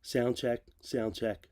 Sound check, sound check.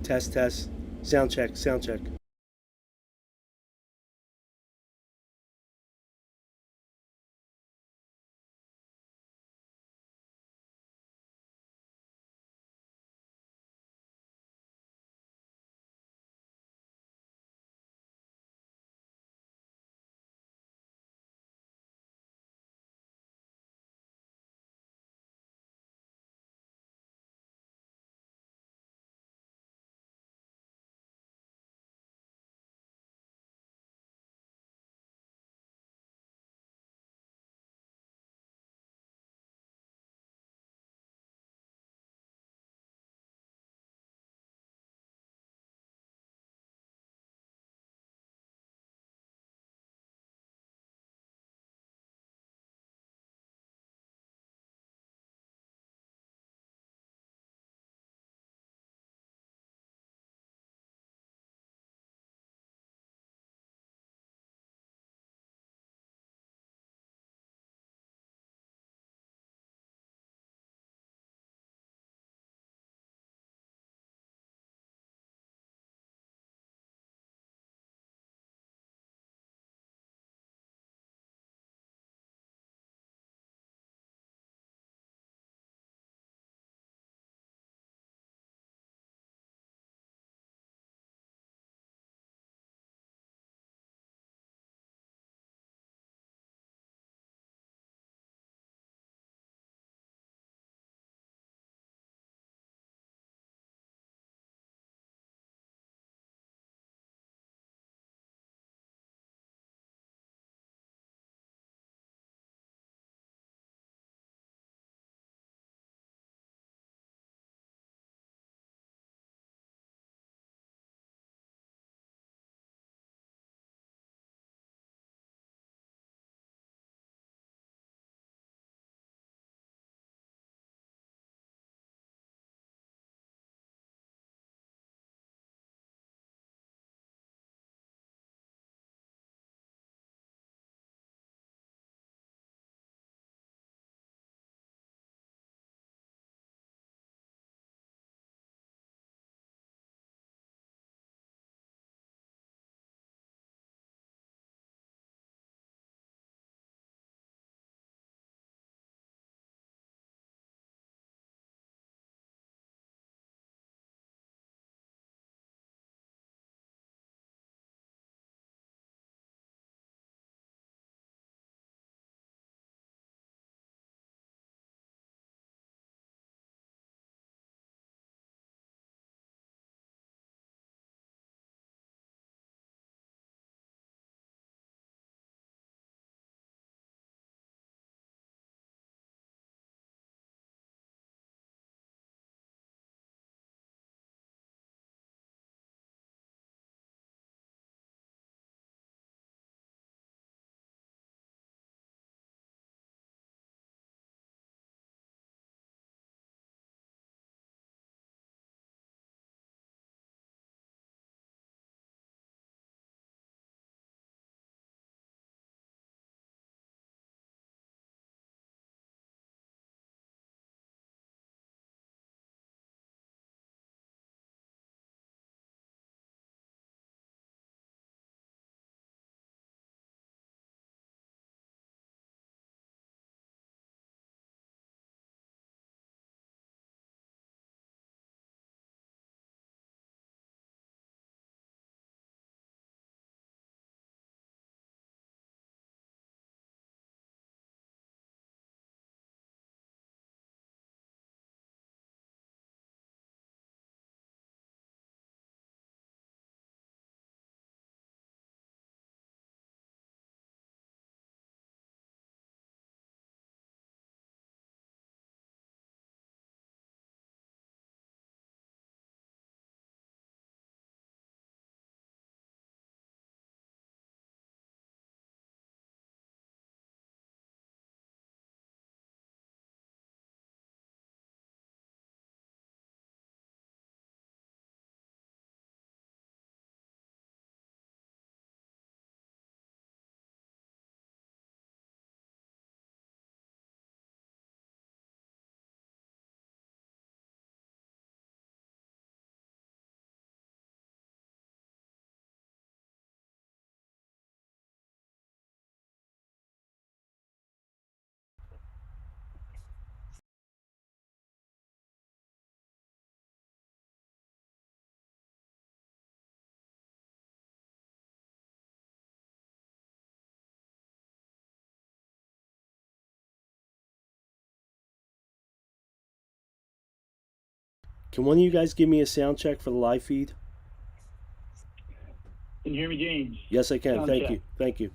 Test, test. Sound check, sound check. Can one of you guys give me a sound check for the live feed? Can you hear me, James? Yes, I can. Sound Thank check. you. Thank you.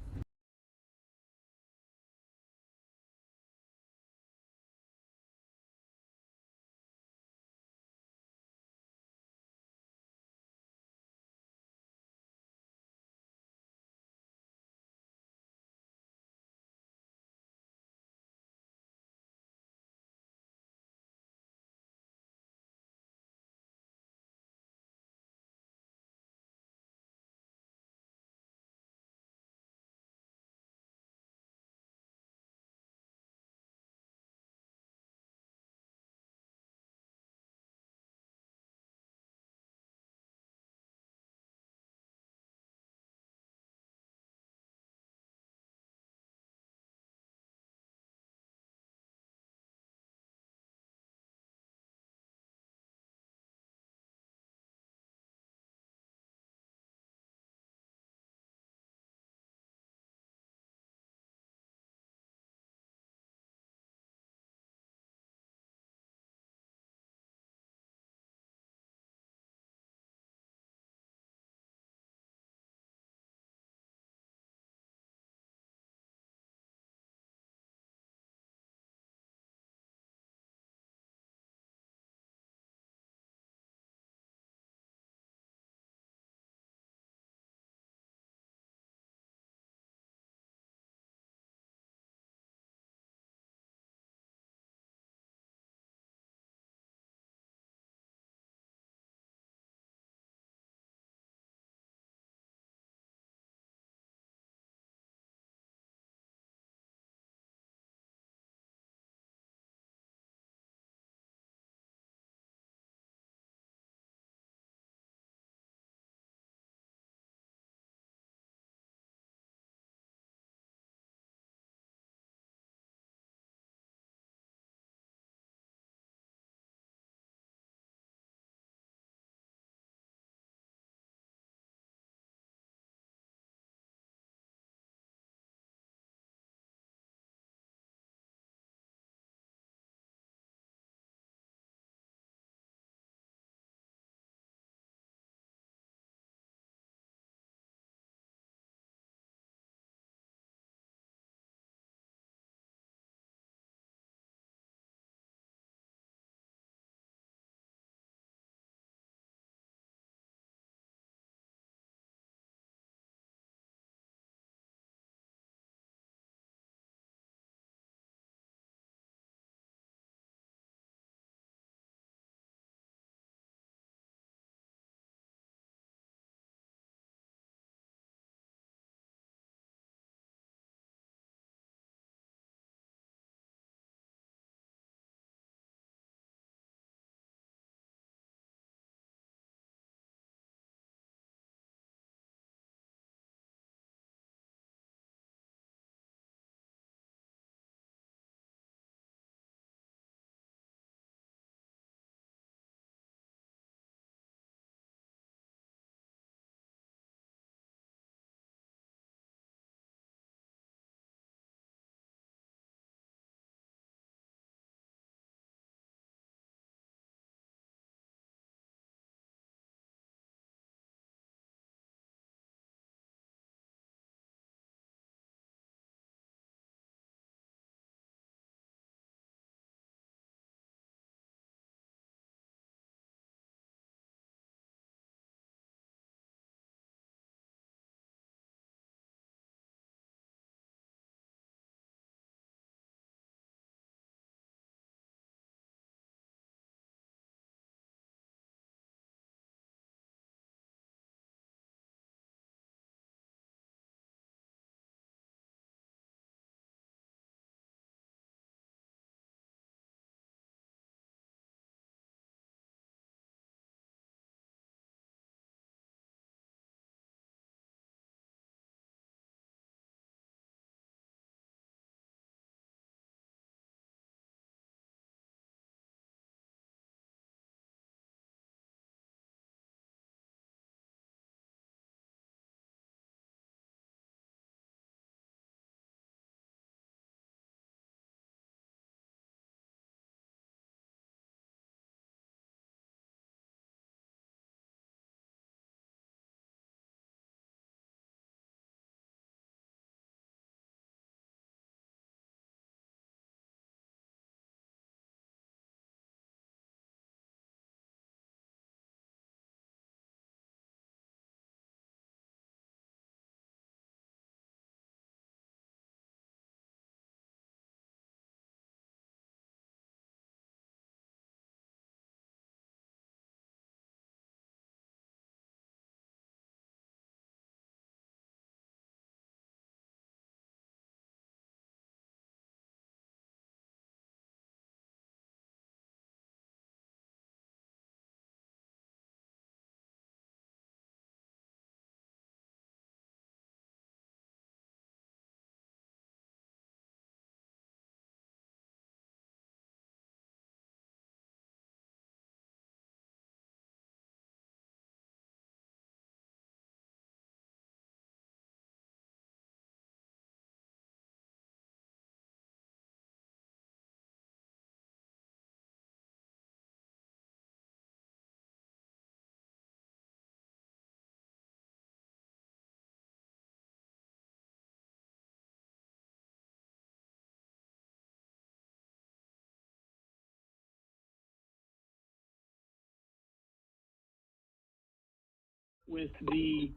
with the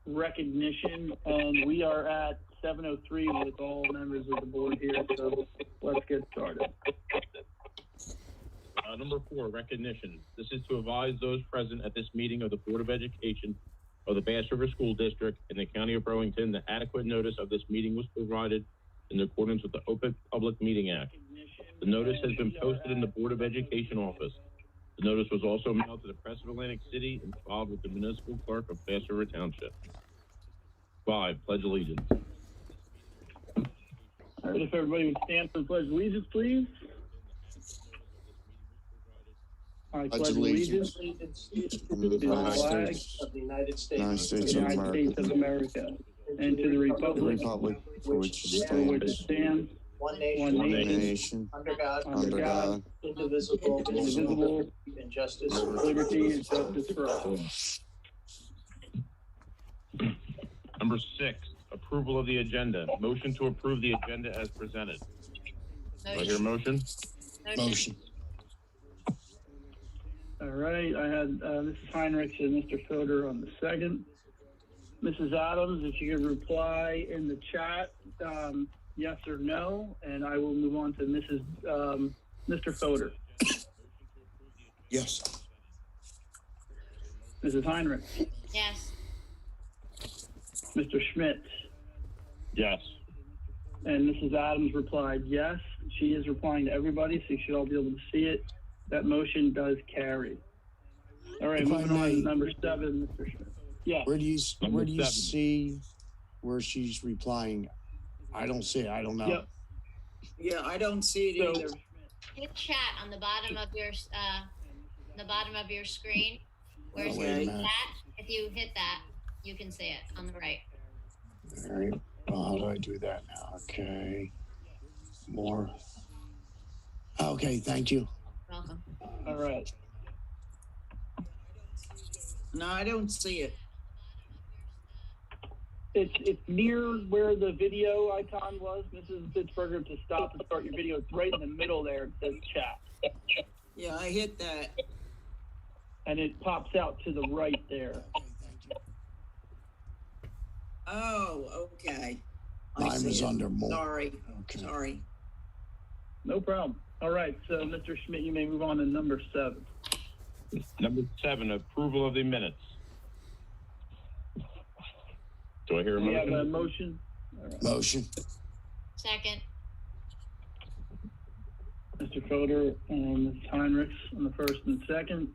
recognition, and we are at 7:03 with all members of the board here, so let's get started. Number 4, recognition. This is to advise those present at this meeting of the Board of Education of the Bass River School District in the County of Burlington that adequate notice of this meeting was provided in accordance with the Open Public Meeting Act. The notice has been posted in the Board of Education office. The notice was also mailed to the Press of Atlantic City and filed with the Municipal Clerk of Bass River Township. 5, Pledge Allegiance. All right, if everybody would stand for the Pledge of Allegiance, please. I pledge allegiance to the flag of the United States of America and to the republic for which it it stands, one one nation, under under God, indivisible, and justice for liberty and justice for all. Number 6, approval of the agenda. Motion to approve the agenda as presented. Do I hear a motion? motion. All right, I had Mrs. Heinrich and Mr. Fodor on the second. Mrs. Adams, if you could reply in the chat, yes or no, and I will move on to Mr. Fodor. Yes. Mrs. Heinrich, Yes. Mr. Schmidt, Yes. and Mrs. Adams replied yes. She is replying to everybody, so you should all be able to see it. That motion does carry. All right, If I moving on to may. number 7, Mr. Schmidt. Yeah. Where do you Number 7. see where she's replying? I don't see it. I don't know. Yep. Yeah, I don't see it So- either. Hit chat on the bottom of your screen. Where's wait a the minute. chat? If you hit that, you can see it on the right. All right. Well, how do I do that now? Okay. More. Okay. Thank you. Welcome. All right. No, I don't see it. It's near where the video icon was, Mrs. Bittsburger, to stop and start your video. It's right in the middle there. It says chat. Yeah, I hit that. And it pops out to the right there. Oh, okay. I Mine see was it. under more. Sorry, Okay. sorry. No problem. All right, so Mr. Schmidt, you may move on to number 7. Number 7, approval of the minutes. Do I hear a We have a motion? motion. All right. Motion. Second. Mr. Fodor and Ms. Heinrichs on the first and second.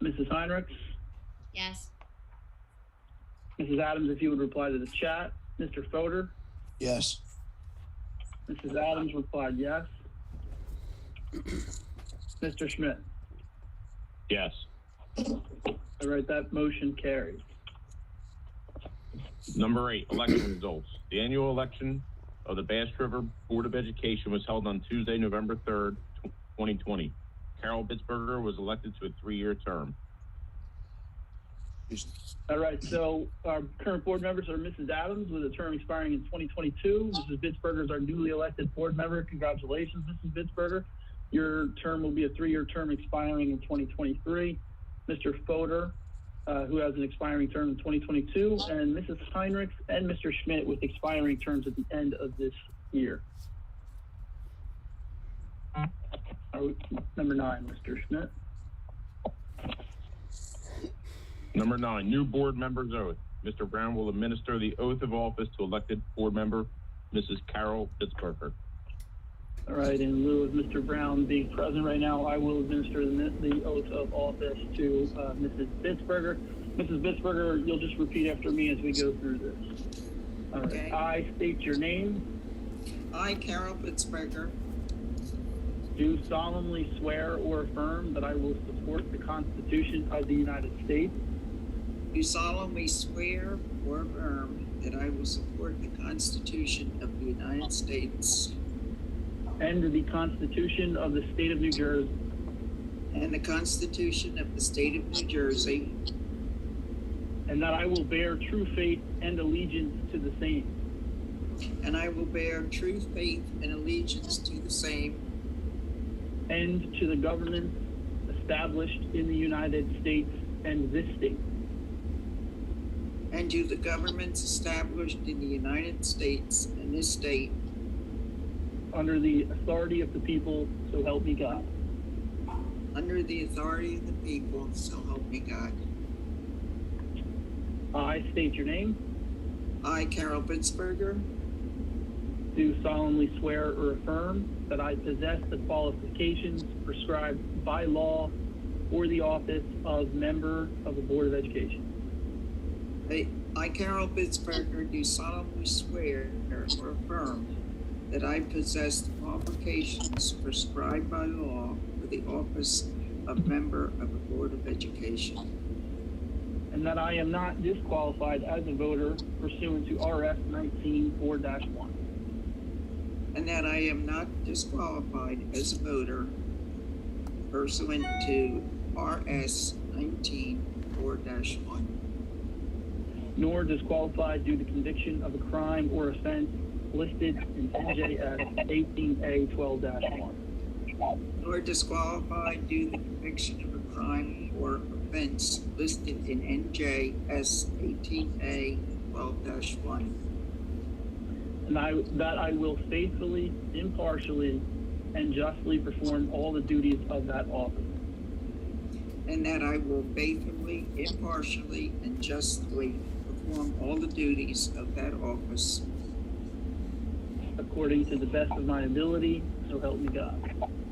Mrs. Heinrichs, Yes. Mrs. Adams, if you would reply to the chat. Mr. Fodor, Yes. Mrs. Adams replied yes. Mr. Schmidt. Yes. All right, that motion carries. Number 8, election results. The annual election of the Bass River Board of Education was held on Tuesday, November 3rd, 2020. Carol Bittsburger was elected to a 3-year term. All right, so our current board members are Mrs. Adams with a term expiring in 2022. Mrs. Bittsburger is our newly elected board member. Congratulations, Mrs. Bittsburger. Your term will be a 3-year term expiring in 2023. Mr. Fodor, who has an expiring term in 2022, and Mrs. Heinrichs and Mr. Schmidt with expiring terms at the end of this year. Number 9, Mr. Schmidt. Number 9, new board member's oath. Mr. Brown will administer the oath of office to elected board member Mrs. Carol Bittsburger. All right, in lieu of Mr. Brown being present right now, I will administer the oath of office to Mrs. Bittsburger. Mrs. Bittsburger, you'll just repeat after me as we go through this. All right. Okay. I state your name, I, Carol Bittsburger, do solemnly swear or affirm that I will support the Constitution of the United States do solemnly swear or affirm that I will support the Constitution of the United States and the Constitution of the State of New Jersey, and the Constitution of the State of New Jersey, and that I will bear true faith and allegiance to the same, and I will bear true faith and allegiance to the same, and to the government established in the United States and this state, and to the governments established in the United States and this state, under the authority of the people, so help me God. under the authority of the people, so help me God. I state your name, I, Carol Bitzberger, do solemnly swear or affirm that I possess the qualifications prescribed by law for the office of member of the Board of Education. I, Carol Bitzberger, do solemnly swear or affirm that I possess the qualifications prescribed by law for the office of member of the Board of Education, And that I am not disqualified as a voter pursuant to RS 19-4-1. and that I am not disqualified as a voter pursuant to RS 19-4-1, Nor disqualified due to conviction of a crime or offense listed in NJS 18A 12-1. nor disqualified due to the conviction of a crime or offense listed in NJS 18A 12-1, And that I will faithfully, impartially, and justly perform all the duties of that office, and that I will faithfully, impartially, and justly perform all the duties of that office according to the best of my ability, so help me God.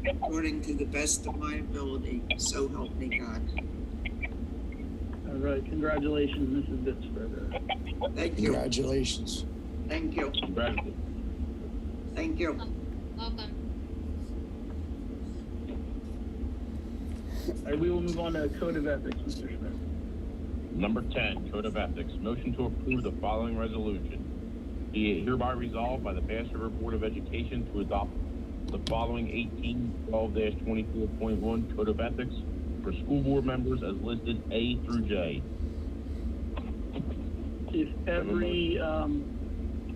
according to the best of my ability, so help me God. All right, congratulations, Mrs. Bitzberger. Thank you, Congratulations. thank you, Congratulations. thank you. Welcome. All right, we will move on to Code of Ethics, Mr. Smith. Number 10, Code of Ethics. Motion to approve the following resolution. Be it hereby resolved by the Bass River Board of Education to adopt the following 1812-24.1 Code of Ethics for school board members as listed A through J.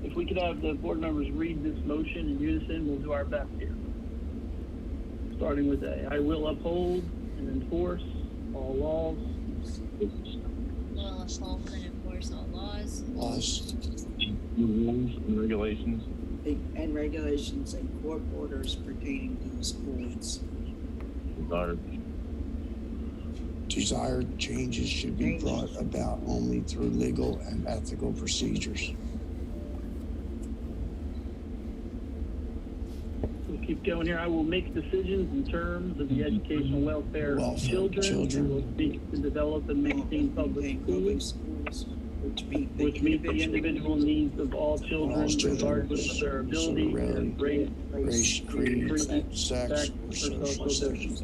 If we could have the board members read this motion in unison, we'll do our best here. Starting with A, I will uphold and enforce all laws Will uphold and enforce all laws Laws, Rules and regulations And regulations and court orders pertaining to the schools. desired desired changes should be brought about only through legal and ethical procedures. We'll keep going here. I will make decisions in terms of the educational welfare of children. Children. And will seek to develop and maintain public schools Which meet which meet the individual needs of all children regardless of their ability, race, Race, creed, sex, or or social status.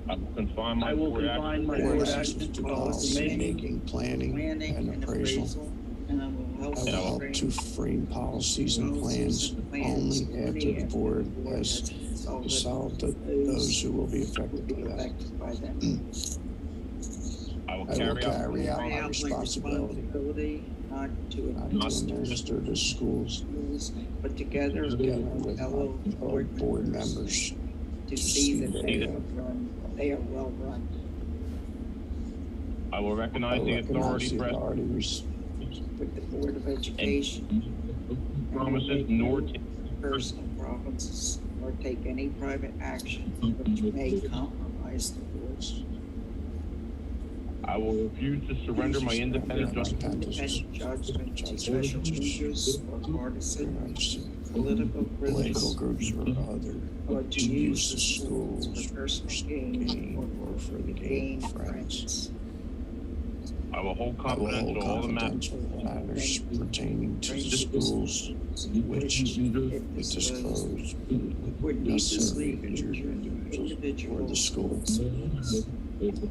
I will confine my I will board confine my action board Board actions actions to to policy policy making, making, planning, and appraisal. And I will I help will help to frame policies and plans only after the board has resolved those who will be affected by that. I will I will carry out carry out my responsibility not to not to administer the schools schools, but together together with with fellow fellow board members to see that they are well run. I will I recognize will the recognize authority the present authorities With the Board of Education, promises nor take personal provinces, or take any private action which may compromise the board's I will refuse to surrender my independent judgment independent judgment to special interests or partisan political political groups, groups or other or to use the schools for personal gain gain or for the gain of friends. I will hold I will hold confidential all the matters confidential matters pertaining to the schools which if disclose would necessarily needlessly injure injure individuals or the individuals school.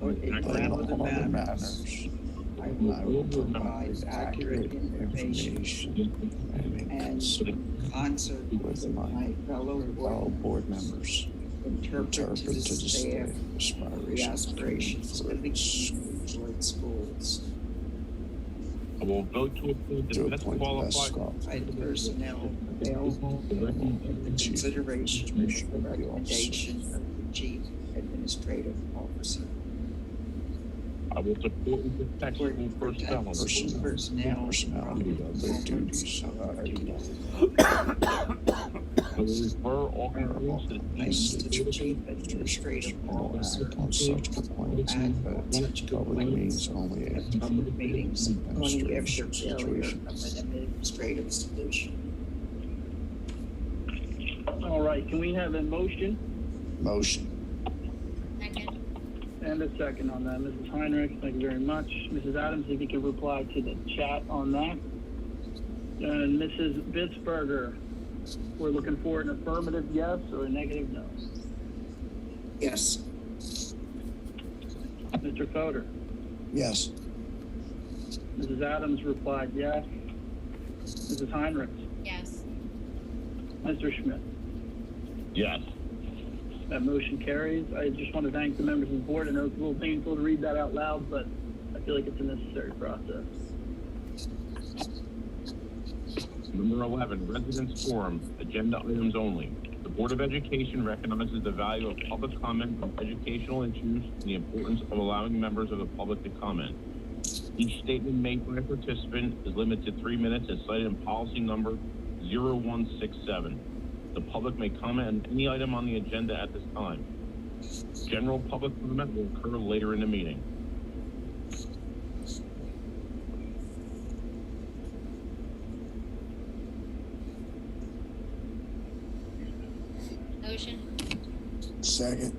or in But in all all other other matters, matters, I I will provide provide accurate information and in and concert with my fellow fellow board board members interpret to the staff the aspirations of the board schools. I will vote to appoint to the best appoint the best qualified By the personnel available in consideration of the recommendation of the chief administrative officer. I will support and protect school personnel. Personnel to their duties. I will refer all complaints to the Chief Administrative Officer will act on such complaints at public meetings only after public meetings, only after administration failure situation. of an administrative solution. All right, can we have a motion Motion. Second. and a second on that? Mrs. Heinrich, thank you very much. Mrs. Adams, if you could reply to the chat on that. And Mrs. Bitzberger, we're looking for an affirmative yes or a negative no. Yes. Mr. Fodor, Yes. Mrs. Adams replied yes. Mrs. Heinrich, Yes. Mr. Schmidt. Yes. That motion carries. I just want to thank the members of the board. I know it's a little painful to read that out loud, but I feel like it's a necessary process. Number 11, Residents Forum, agenda items only. The Board of Education recognizes the value of public comment on educational issues and the importance of allowing members of the public to comment. Each statement made by a participant is limited to 3 minutes as cited in policy number 0167. The public may comment on any item on the agenda at this time. General public comment will occur later in the meeting. Motion. Second.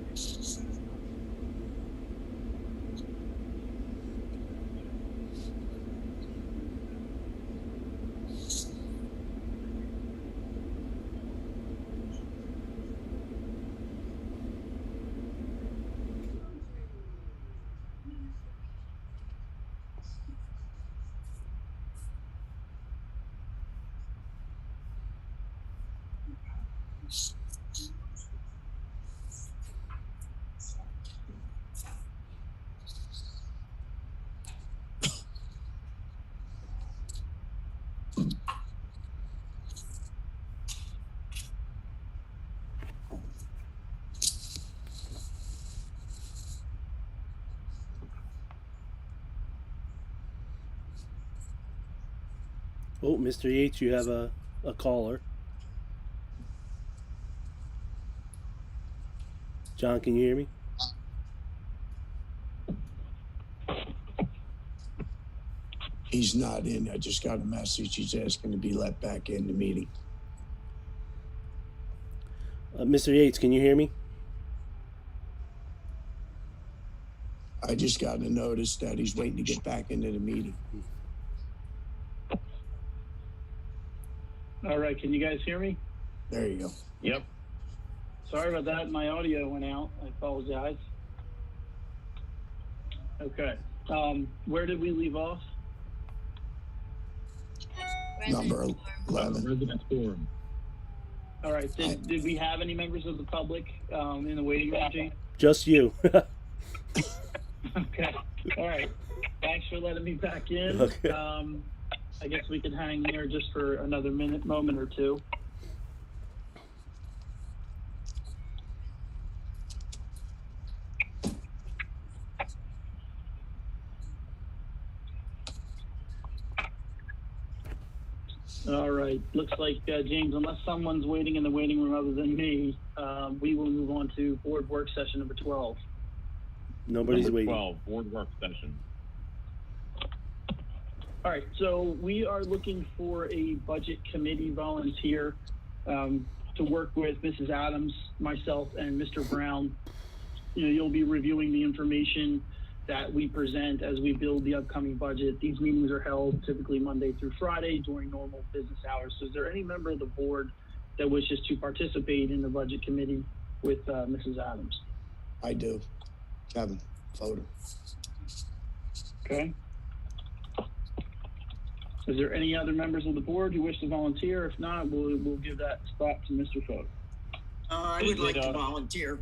Oh, Mr. Yates, you have a caller. John, can you hear me? He's not in. I just got a message. He's asking to be let back in the meeting. Mr. Yates, can you hear me? I just got a notice that he's waiting to get back into the meeting. All right, can you guys hear me? There you go. Yep. Sorry about that. My audio went out. I apologize. Okay. Where did we leave off? Number Resident Forum. 11. Residents Forum. All right. Did we have any members of the public in the waiting room, Gene? Just you. Okay. All right. Thanks for letting me back in. Okay. I guess we can hang there just for another moment or two. All right. Looks like, James, unless someone's waiting in the waiting room other than me, we will move on to board work session number 12. Nobody's Number waiting. 12, board work session. All right, so we are looking for a budget committee volunteer to work with Mrs. Adams, myself, and Mr. Brown. You know, you'll be reviewing the information that we present as we build the upcoming budget. These meetings are held typically Monday through Friday during normal business hours. So is there any member of the board that wishes to participate in the budget committee with Mrs. Adams? I do. Kevin, Fodor. Okay. Is there any other members of the board who wish to volunteer? If not, we'll give that spot to Mr. Fodor. I would like to volunteer.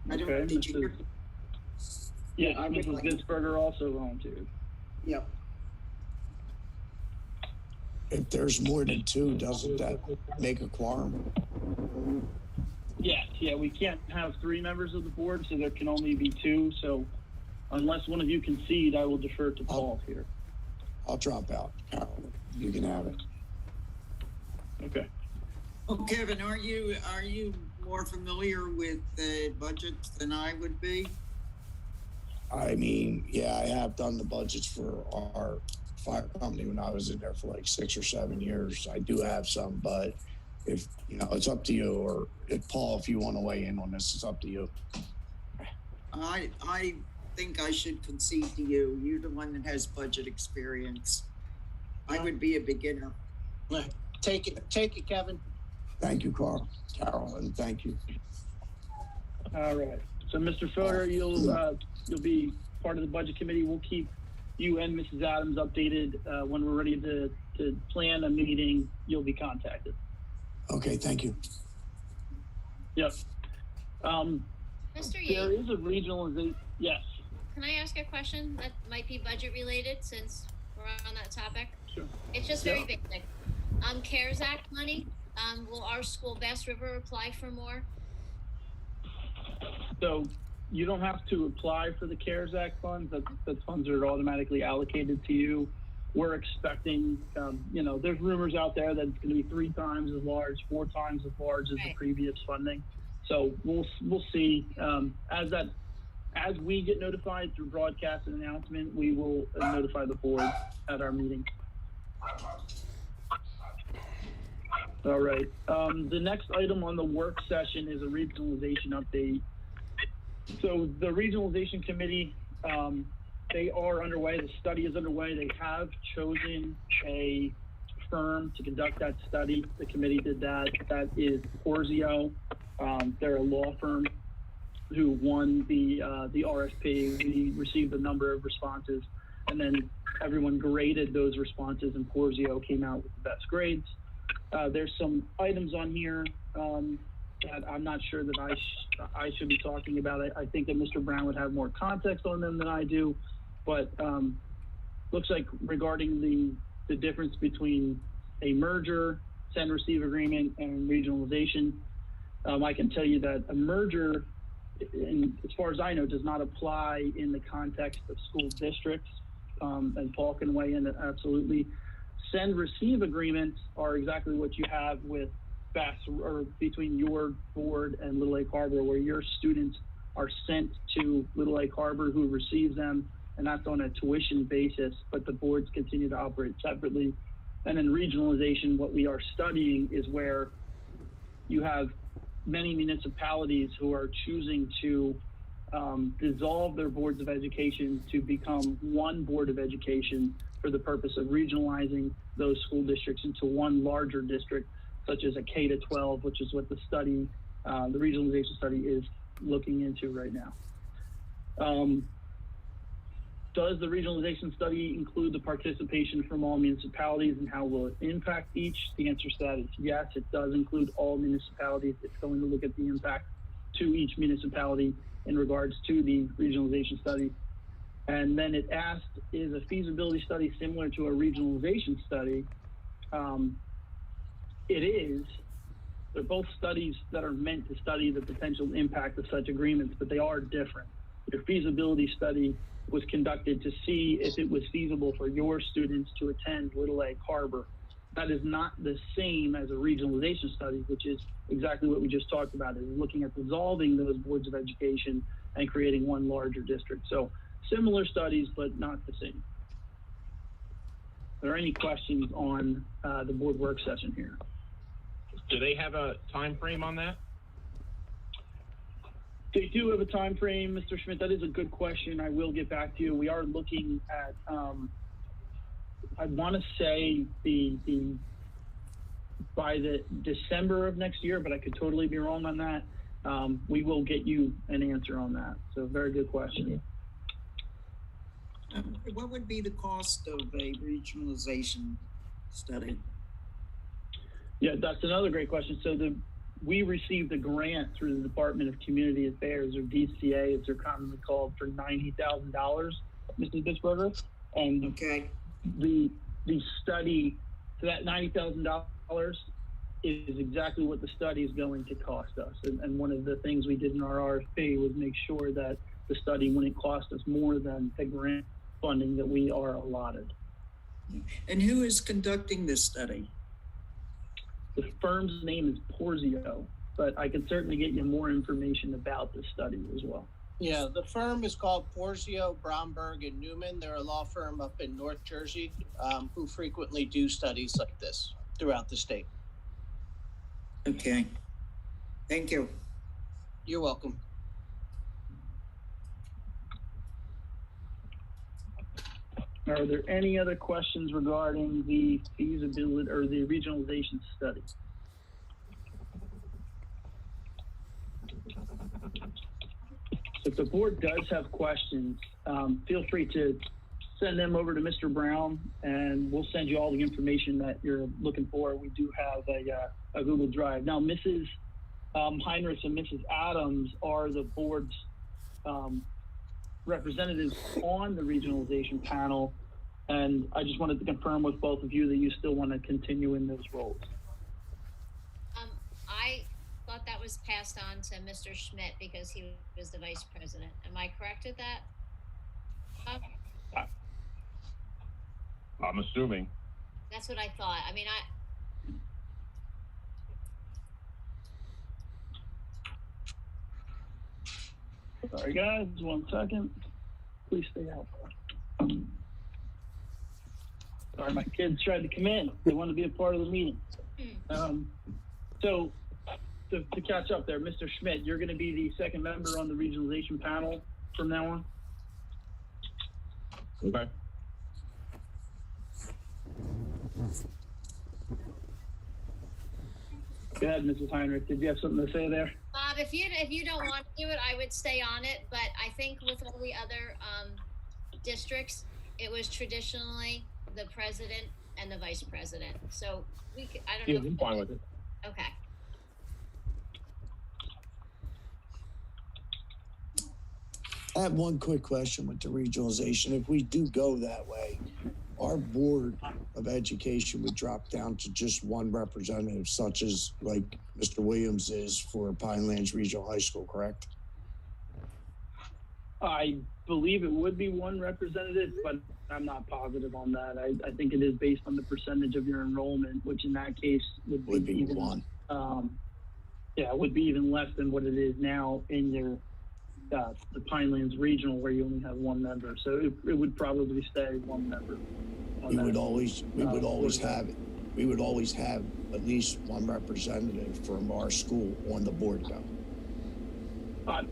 I don't, Okay, did you hear? Yeah, I would Mrs. like- Bitzberger also volunteered. Yep. If there's more than two, doesn't that make a quorum? Yes, yeah, we can't have 3 members of the board, so there can only be 2. So unless one of you concede, I will defer to Paul here. I'll drop out. Carol, you can have it. Okay. Oh, Kevin, are you more familiar with the budgets than I would be? I mean, yeah, I have done the budgets for our fire company when I was in there for like 6 or 7 years. I do have some, but if, you know, it's up to you, or if Paul, if you want to weigh in on this, it's up to you. I think I should concede to you. You're the one that has budget experience. I would be a beginner. Take it, Kevin. Thank you, Carl, and thank you. All right. So, Mr. Fodor, you'll be part of the budget committee. We'll keep you and Mrs. Adams updated when we're ready to plan a meeting. You'll be contacted. Okay, thank you. Yep. Mr. There Yates, is a regionalization. Yes. can I ask a question that might be budget related since we're on that topic? Sure. It's just very basic. CARES Act money, will our school, Bass River, apply for more? So you don't have to apply for the CARES Act funds. That's funds that are automatically allocated to you. We're expecting, there's rumors out there that it's going to be 3 times as large, 4 times as large as the previous funding. So we'll see. As we get notified through broadcast and announcement, we will notify the board at our meeting. All right. The next item on the work session is a regionalization update. So the regionalization committee, they are underway. The study is underway. They have chosen a firm to conduct that study. The committee did that. That is Porzio. They're a law firm who won the RFP. We received a number of responses, and then everyone graded those responses, and Porzio came out with the best grades. There's some items on here that I'm not sure that I should be talking about. I think that Mr. Brown would have more context on them than I do, but looks like regarding the difference between a merger, send receive agreement, and regionalization, I can tell you that a merger, as far as I know, does not apply in the context of school districts, and Paul can weigh in absolutely. Send receive agreements are exactly what you have with Bass, or between your board and Little Lake Harbor, where your students are sent to Little Lake Harbor, who receives them, and that's on a tuition basis, but the boards continue to operate separately. And in regionalization, what we are studying is where you have many municipalities who are choosing to dissolve their boards of education to become one board of education for the purpose of regionalizing those school districts into one larger district, such as a K-12, which is what the study, the regionalization study, is looking into right now. Does the regionalization study include the participation from all municipalities, and how will it impact each? The answer to that is yes, it does include all municipalities. It's going to look at the impact to each municipality in regards to the regionalization study. And then it asked, is a feasibility study similar to a regionalization study? It is. They're both studies that are meant to study the potential impact of such agreements, but they are different. Your feasibility study was conducted to see if it was feasible for your students to attend Little Lake Harbor. That is not the same as a regionalization study, which is exactly what we just talked about, is looking at dissolving those boards of education and creating one larger district. So similar studies, but not the same. Are there any questions on the board work session here? Do they have a time frame on that? They do have a time frame, Mr. Schmidt. That is a good question. I will get back to you. We are looking at, I want to say by the December of next year, but I could totally be wrong on that. We will get you an answer on that. So very good question. What would be the cost of a regionalization study? Yeah, that's another great question. So we received a grant through the Department of Community Affairs, or DCA, as they're commonly called, for $90,000, Mrs. Bittsberger. And okay, the study, so that $90,000 is exactly what the study is going to cost us. And one of the things we did in our RFP was make sure that the study wouldn't cost us more than the grant funding that we are allotted. And who is conducting this study? The firm's name is Porzio, but I can certainly get you more information about the study as well. Yeah, the firm is called Porzio, Bromberg, and Newman. They're a law firm up in North Jersey who frequently do studies like this throughout the state. Okay. Thank you. You're welcome. Are there any other questions regarding the feasibility or the regionalization study? If the board does have questions, feel free to send them over to Mr. Brown, and we'll send you all the information that you're looking for. We do have a Google Drive. Now, Mrs. Heinrichs and Mrs. Adams are the board's representatives on the regionalization panel, and I just wanted to confirm with both of you that you still want to continue in those roles. I thought that was passed on to Mr. Schmidt because he was the vice president. Am I correct with that? I'm assuming. That's what I thought. I mean, Sorry, guys, 1 second. Please stay out. Sorry, my kids tried to come in. They want to be a part of the meeting. So to catch up there, Mr. Schmidt, you're going to be the second member on the regionalization panel from now on? Okay. Go ahead, Mrs. Heinrich. Did you have something to say there? Bob, if you don't want to do it, I would stay on it. But I think with all the other districts, it was traditionally the president and the vice president. So we could, I don't know. I'm fine with it. Okay. I have one quick question with the regionalization. If we do go that way, our Board of Education would drop down to just one representative, such as like Mr. Williams is for Pinelands Regional High School, correct? I believe it would be one representative, but I'm not positive on that. I think it is based on the percentage of your enrollment, which in that case would be even, one. Yeah, it would be even less than what it is now in your the Pinelands Regional, where you only have one member. So it would probably stay one member. We would always have at least one representative from our school on the board, though.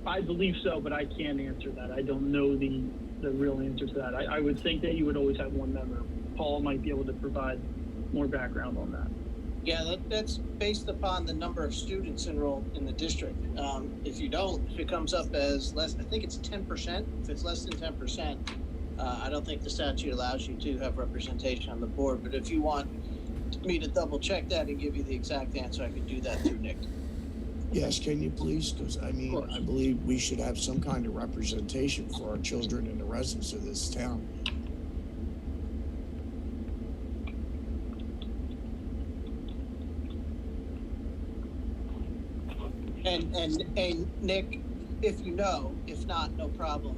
I believe so, but I can't answer that. I don't know the real answer to that. I would think that you would always have one member. Paul might be able to provide more background on that. Yeah, that's based upon the number of students enrolled in the district. If it comes up as less, I think it's 10%. If it's less than 10%, I don't think the statute allows you to have representation on the board. But if you want me to double check that and give you the exact answer, I could do that through Nick. Yes, can you please? Because I mean, I believe we should have some kind of representation for our children and the residents of this town. And Nick, if you know, if not, no problem.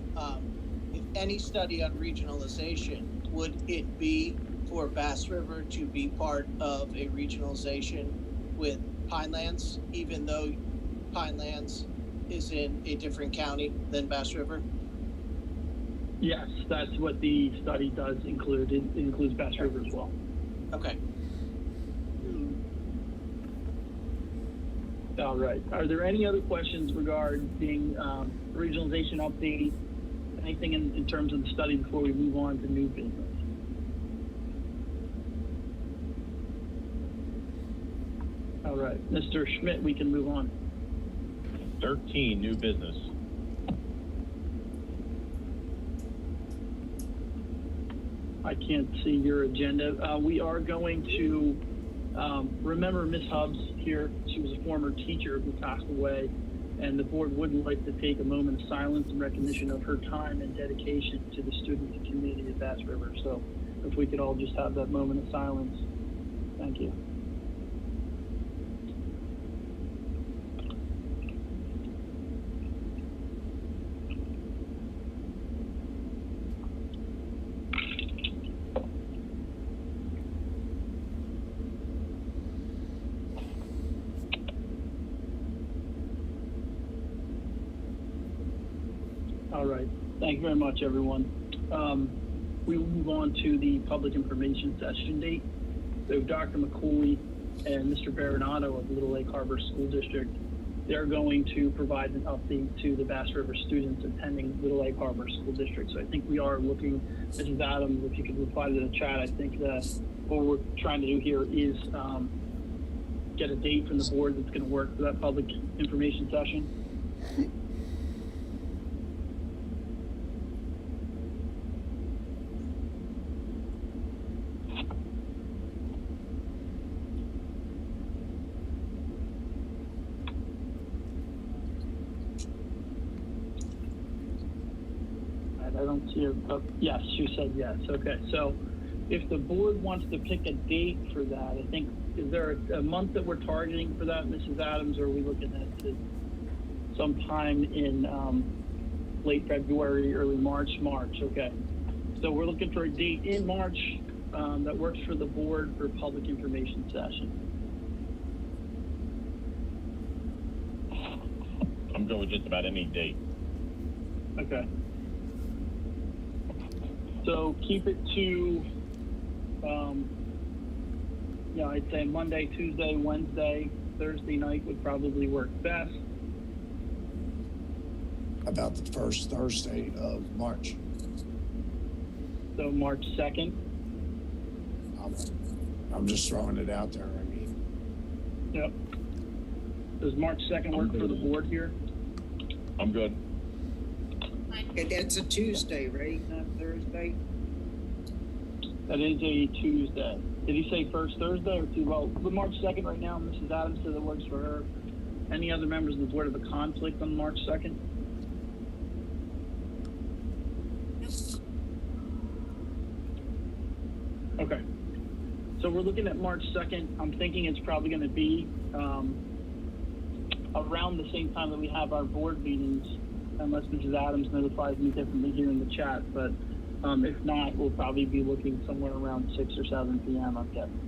If any study on regionalization, would it be for Bass River to be part of a regionalization with Pinelands, even though Pinelands is in a different county than Bass River? Yes, that's what the study does include. It includes Bass River as well. Okay. All right. Are there any other questions regarding regionalization update? Anything in terms of the study before we move on to new business? All right, Mr. Schmidt, we can move on. 13, new business. I can't see your agenda. We are going to remember Miss Hubbs here. She was a former teacher who passed away, and the board would like to take a moment of silence in recognition of her time and dedication to the students and community of Bass River. So if we could all just have that moment of silence. Thank you. All right. Thank you very much, everyone. We will move on to the public information session date. So Dr. McCoy and Mr. Baronato of Little Lake Harbor School District, they're going to provide an update to the Bass River students attending Little Lake Harbor School District. So I think we are looking, Mrs. Adams, if you could reply to the chat, I think that what we're trying to do here is get a date from the board that's going to work for that public information session. I don't see her. Oh, yes, she said yes. Okay, so if the board wants to pick a date for that, I think, is there a month that we're targeting for that, Mrs. Adams, or are we looking at sometime in late February, early March? March, okay. So we're looking for a date in March that works for the board for public information session. I'm good with just about any date. Okay. So keep it to, I'd say Monday, Tuesday, Wednesday, Thursday night would probably work best. About the first Thursday of March. So March 2nd. I'm just throwing it out there. I mean, Yep. Does March 2nd work for the board here? I'm good. Okay, that's a Tuesday, right? Not Thursday? That is a Tuesday. Did he say first Thursday or two? Well, the March 2nd right now, Mrs. Adams said it works for her. Any other members of the board have a conflict on March 2nd? Okay. So we're looking at March 2nd. I'm thinking it's probably going to be around the same time that we have our board meetings, unless Mrs. Adams notifies me differently here in the chat. But if not, we'll probably be looking somewhere around 6 or 7 p.m. I'm guessing.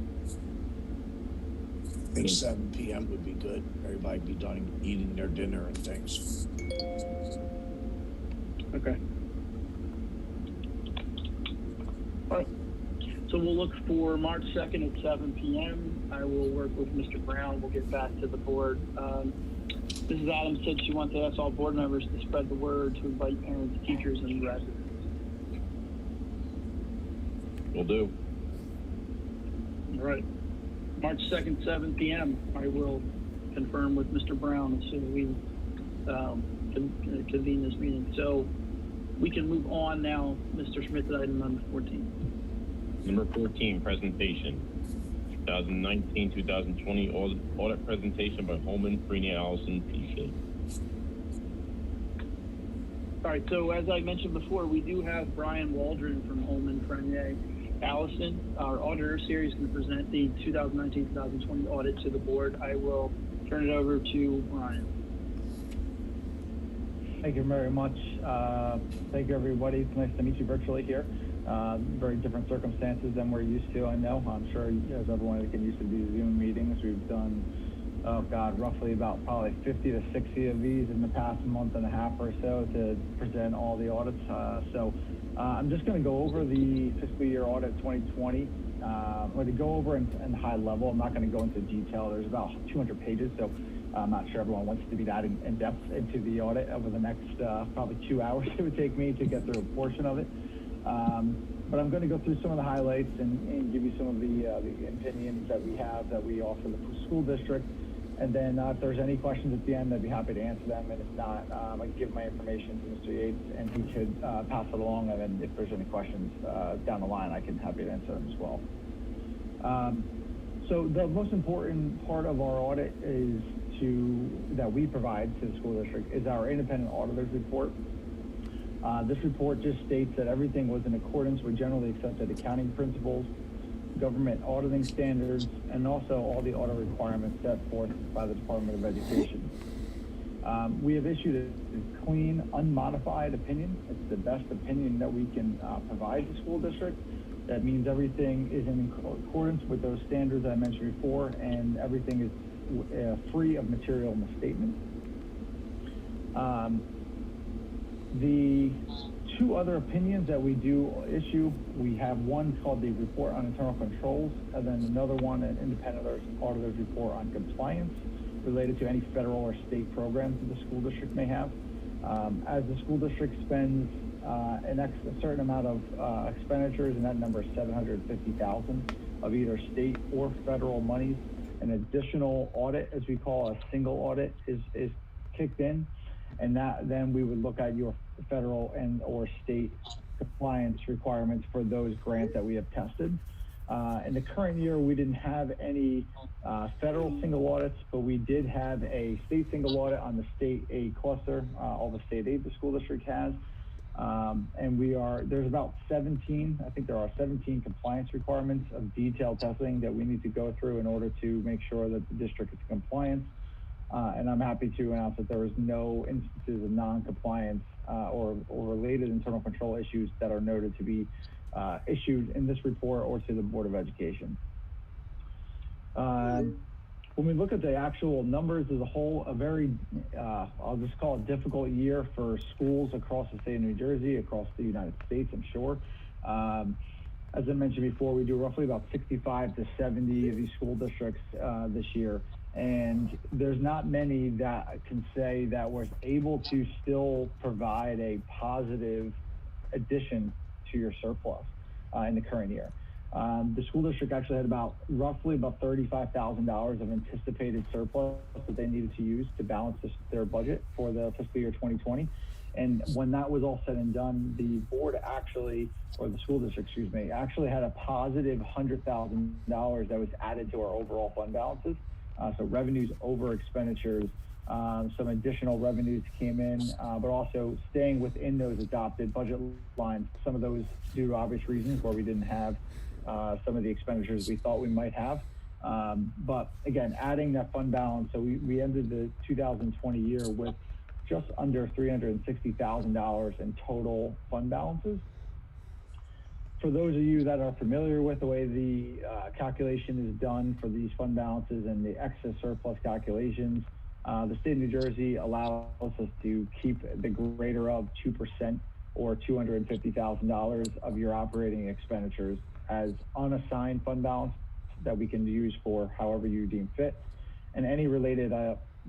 I think 7 p.m. would be good. Everybody be done eating their dinner and things. Okay. All right. So we'll look for March 2nd at 7 p.m. I will work with Mr. Brown. We'll get back to the board. Mrs. Adams said she wants to ask all board members to spread the word to invite parents, teachers, and residents. Will do. All right. March 2nd, 7 p.m. I will confirm with Mr. Brown as soon as we convene this meeting. So we can move on now, Mr. Schmidt, to item number 14. Number 14, presentation. 2019-2020 audit presentation by Holman, Freeney, Allison, PC. All right, so as I mentioned before, we do have Brian Waldron from Holman, Frenier, Allison. Our auditor series is going to present the 2019-2020 audit to the board. I will turn it over to Brian. Thank you very much. Thank you, everybody. It's nice to meet you virtually here. Very different circumstances than we're used to, I know. I'm sure as everyone is getting used to these Zoom meetings. We've done, roughly about probably 50 to 60 of these in the past month and a half or so to present all the audits. I'm just going to go over the fiscal year audit 2020. I'm going to go over in high level. I'm not going to go into detail. There's about 200 pages, so I'm not sure everyone wants to be that in depth into the audit over the next probably 2 hours it would take me to get through a portion of it. But I'm going to go through some of the highlights and give you some of the opinions that we have that we offer the school district. And then if there's any questions at the end, I'd be happy to answer them. And if not, I can give my information to Mr. Yates and he could pass it along. And then if there's any questions down the line, I can happy to answer them as well. So the most important part of our audit is that we provide to the school district is our independent auditor's report. This report just states that everything was in accordance with generally accepted accounting principles, government auditing standards, and also all the audit requirements set forth by the Department of Education. We have issued a clean, unmodified opinion. It's the best opinion that we can provide the school district. That means everything is in accordance with those standards I mentioned before, and everything is free of material misstatement. The two other opinions that we do issue, we have one called the Report on Internal Controls, and then another one, an independent auditor's report on compliance related to any federal or state programs that the school district may have. As the school district spends a certain amount of expenditures, and that number is $750,000 of either state or federal monies, an additional audit, as we call a single audit, is kicked in, and that then we would look at your federal and or state compliance requirements for those grants that we have tested. In the current year, we didn't have any federal single audits, but we did have a state single audit on the state aid cluster, all the state aid the school district has. And there's about 17, I think there are 17 compliance requirements of detailed testing that we need to go through in order to make sure that the district is in compliance. And I'm happy to announce that there was no instances of non-compliance or related internal control issues that are noted to be issued in this report or to the Board of Education. When we look at the actual numbers as a whole, a very, I'll just call it difficult year for schools across the state of New Jersey, across the United States, I'm sure. As I mentioned before, we do roughly about 65 to 70 of these school districts this year. And there's not many that can say that was able to still provide a positive addition to your surplus in the current year. The school district actually had roughly about $35,000 of anticipated surplus that they needed to use to balance their budget for the fiscal year 2020. And when that was all said and done, the board actually, or the school district, excuse me, actually had a positive $100,000 that was added to our overall fund balances. So revenues over expenditures, some additional revenues came in, but also staying within those adopted budget lines, some of those due to obvious reasons where we didn't have some of the expenditures we thought we might have. But again, adding that fund balance, so we ended the 2020 year with just under $360,000 in total fund balances. For those of you that are familiar with the way the calculation is done for these fund balances and the excess surplus calculations, the state of New Jersey allows us to keep the greater of 2% or $250,000 of your operating expenditures as unassigned fund balance that we can use for however you deem fit. And any related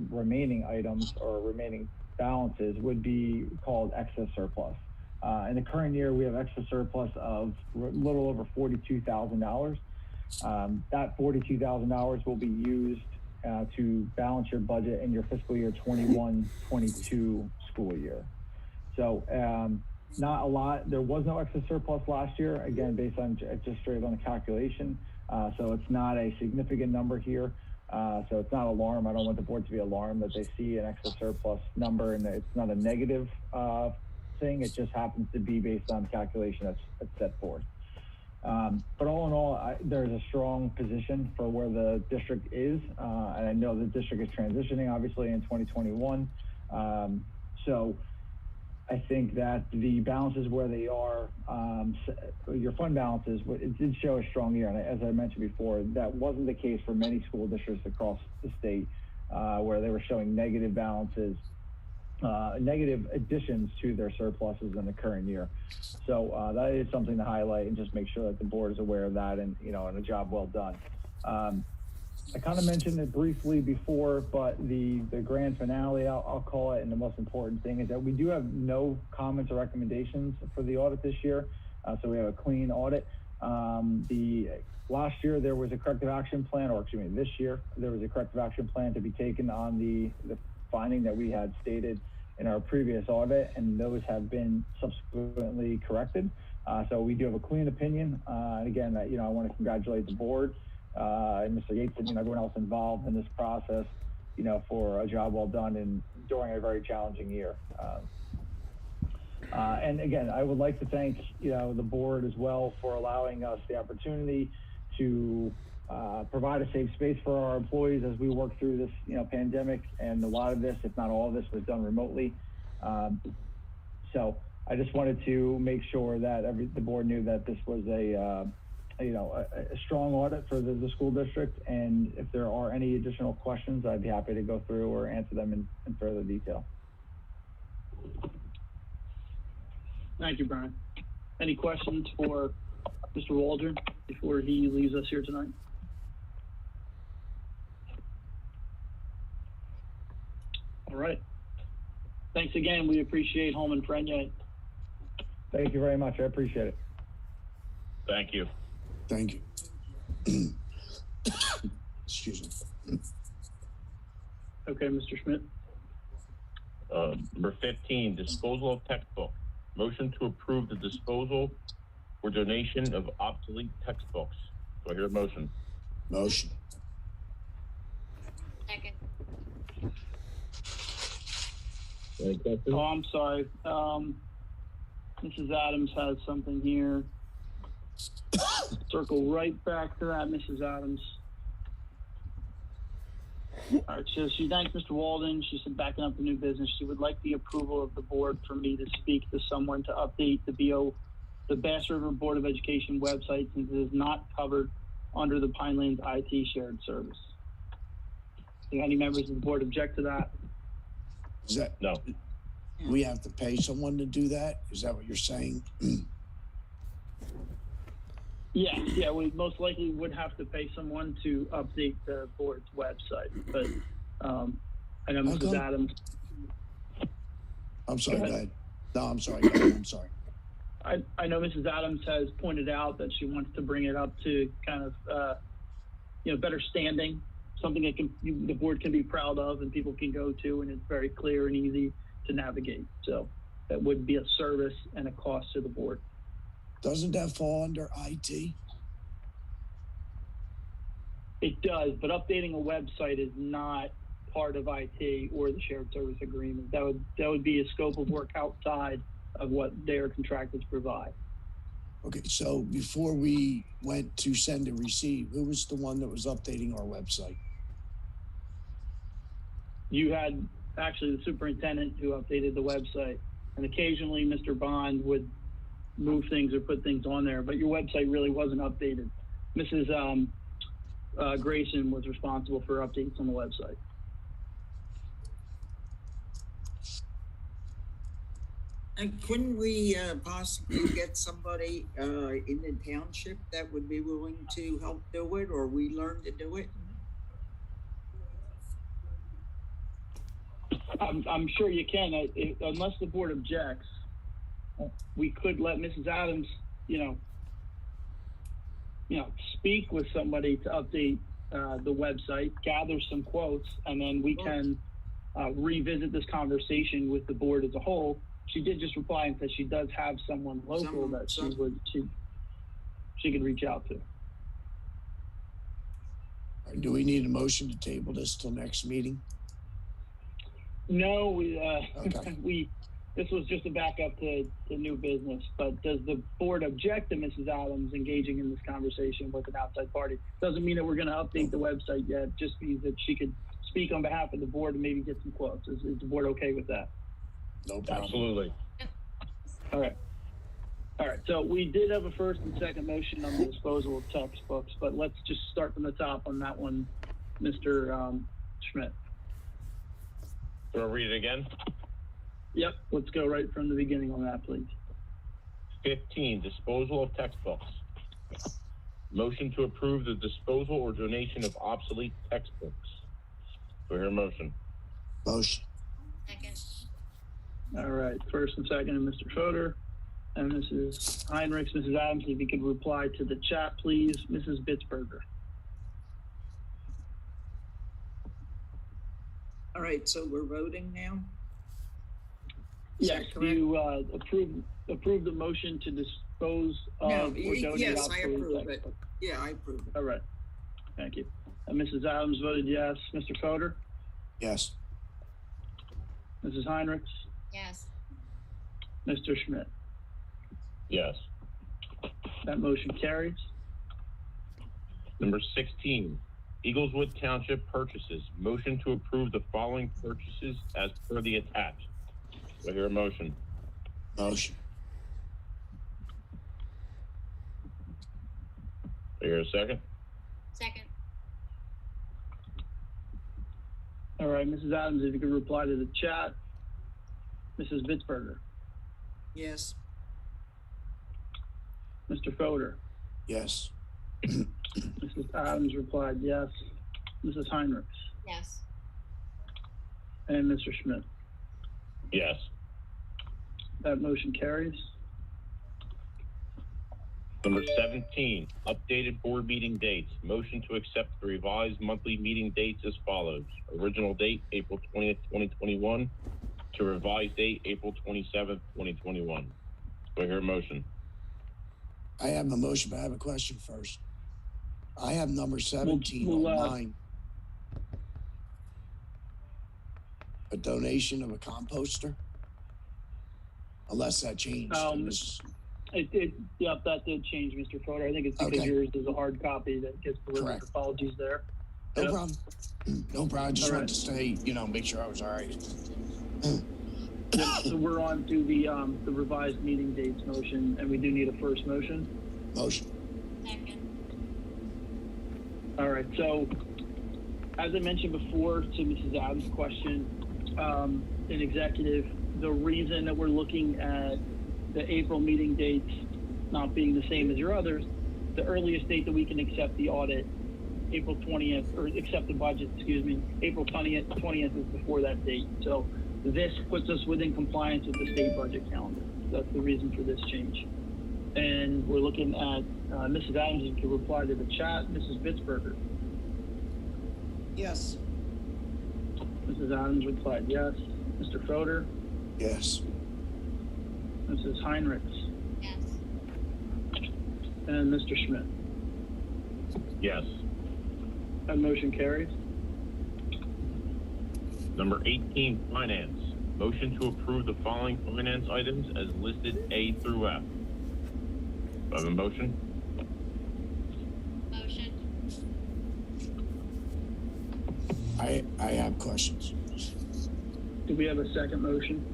remaining items or remaining balances would be called excess surplus. In the current year, we have excess surplus of a little over $42,000. That $42,000 will be used to balance your budget in your fiscal year 21-22 school year. So not a lot. There was no excess surplus last year, again, based on just straight on the calculation. So it's not a significant number here. So it's not alarm. I don't want the board to be alarmed that they see an excess surplus number and it's not a negative thing. It just happens to be based on calculation that's set forth. But all in all, there's a strong position for where the district is. And I know the district is transitioning, obviously, in 2021. So I think that the balances where they are, your fund balances, it did show a strong year. And as I mentioned before, that wasn't the case for many school districts across the state where they were showing negative balances, negative additions to their surpluses in the current year. So that is something to highlight and just make sure that the board is aware of that and, and a job well done. I kind of mentioned it briefly before, but the grand finale, I'll call it, and the most important thing is that we do have no comments or recommendations for the audit this year. So we have a clean audit. Last year there was a corrective action plan, or excuse me, this year there was a corrective action plan to be taken on the finding that we had stated in our previous audit, and those have been subsequently corrected. So we do have a clean opinion. And again, I want to congratulate the board and Mr. Yates and everyone else involved in this process, for a job well done and during a very challenging year. And again, I would like to thank, the board as well for allowing us the opportunity to provide a safe space for our employees as we work through this, pandemic. And a lot of this, if not all of this, was done remotely. So I just wanted to make sure that the board knew that this was a strong audit for the school district. And if there are any additional questions, I'd be happy to go through or answer them in further detail. Thank you, Brian. Any questions for Mr. Waldron before he leaves us here tonight? All right. Thanks again. We appreciate Holman Frenier. Thank you very much. I appreciate it. Thank you. Thank you. Excuse me. Okay, Mr. Schmidt. Number 15, disposal of textbook. Motion to approve the disposal or donation of obsolete textbooks. Do I hear a motion? Motion. Second. Any questions? Oh, I'm sorry. Mrs. Adams has something here. Circle right back to that, Mrs. Adams. All right, so she thanks Mr. Walden. She said, backing up the new business, she would like the approval of the board for me to speak to someone to update the Bass River Board of Education website since it is not covered under the Pinelands IT shared service. Do any members of the board object to that? Is that No. we have to pay someone to do that? Is that what you're saying? Yeah, we most likely would have to pay someone to update the board's website, but I know Mrs. Adams. I'm sorry, Go go ahead. ahead. No, I'm sorry, go ahead. I'm sorry. I know Mrs. Adams has pointed out that she wants to bring it up to kind of, better standing, something that the board can be proud of and people can go to, and it's very clear and easy to navigate. So that would be a service and a cost to the board. Doesn't that fall under IT? It does, but updating a website is not part of IT or the shared service agreement. That would be a scope of work outside of what they are contracted to provide. Okay, so before we went to send and receive, who was the one that was updating our website? You had actually the superintendent who updated the website, and occasionally Mr. Bond would move things or put things on there, but your website really wasn't updated. Mrs. Grayson was responsible for updates on the website. And couldn't we possibly get somebody in the township that would be willing to help do it, or we learn to do it? I'm sure you can, unless the board objects. We could let Mrs. Adams, speak with somebody to update the website, gather some quotes, and then we can revisit this conversation with the board as a whole. She did just reply and said she does have someone local that she could reach out to. Do we need a motion to table this till next meeting? No, Okay. This was just a backup to new business, but does the board object to Mrs. Adams engaging in this conversation with an outside party? Doesn't mean that we're going to update the website yet, just means that she could speak on behalf of the board and maybe get some quotes. Is the board okay with that? No problem. Absolutely. All right. So we did have a first and second motion on the disposal of textbooks, but let's just start from the top on that one, Mr. Schmidt. Do I read it again? Yep, let's go right from the beginning on that, please. 15, disposal of textbooks. Motion to approve the disposal or donation of obsolete textbooks. Do I hear a motion? Motion. Second. All right, first and second, and Mr. Fodor and Mrs. Heinrichs. Mrs. Adams, if you could reply to the chat, please. Mrs. Bittsberger. All right, so we're voting now? Yes, you approve the motion to dispose of or donate yes, I obsolete approve it. textbooks. Yeah, I approve it. All right, thank you. And Mrs. Adams voted yes. Mr. Fodor? Yes. Mrs. Heinrichs? Yes. Mr. Schmidt? Yes. That motion carries. Number 16, Eagleswood Township purchases. Motion to approve the following purchases as per the attached. Do I hear a motion? Motion. Do I hear a second? Second. All right, Mrs. Adams, if you could reply to the chat. Mrs. Bittsberger? Yes. Mr. Fodor. Yes. Mrs. Adams replied yes. Mrs. Heinrichs. Yes. And Mr. Schmidt. Yes. That motion carries. Number 17, updated board meeting dates. Motion to accept the revised monthly meeting dates as follows. Original date, April 20th, 2021 to revised date, April 27th, 2021. Do I hear a motion? I have a motion, but I have a question first. I have number 17 We'll, on mine. A donation of a composter? Unless that changed. Yep, that did change, Mr. Fodor. I think it's because Okay. yours is a hard copy that gets delivered. Correct. Apologies there. No Yep. problem. No problem. I just All wanted right. to stay, make sure I was all right. Yep, so we're on to the revised meeting dates motion, and we do need a first motion. Motion. Second. All right, so as I mentioned before to Mrs. Adams' question, in executive, the reason that we're looking at the April meeting dates not being the same as your others, the earliest date that we can accept the audit, April 20th, or accept the budget, April 20th is before that date. So this puts us within compliance with the state budget calendar. That's the reason for this change. And we're looking at Mrs. Adams, you can reply to the chat. Mrs. Bittsberger. Yes. Mrs. Adams replied yes. Mr. Fodor. Yes. Mrs. Heinrichs. Yes. And Mr. Schmidt. Yes. That motion carries. Number 18, finance. Motion to approve the following finance items as listed A through F. Do I have a motion? Motion. I have questions. Do we have a second motion?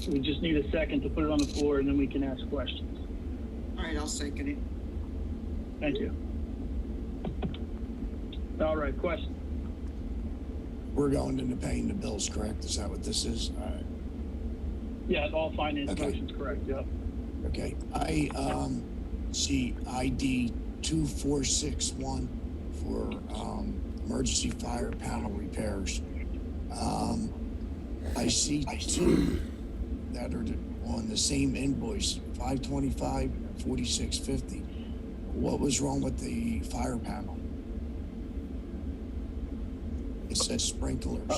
We just need a second to put it on the floor, and then we can ask questions. All right, I'll second it. Thank you. All right, question. We're going into paying the bills, correct? Is that what this is? All right. Yeah, all finance Okay. motions correct, yep. Okay. I see ID 2461 for emergency fire panel repairs. I see two that are on the same invoice, 525 and 4650. What was wrong with the fire panel? It says sprinklers.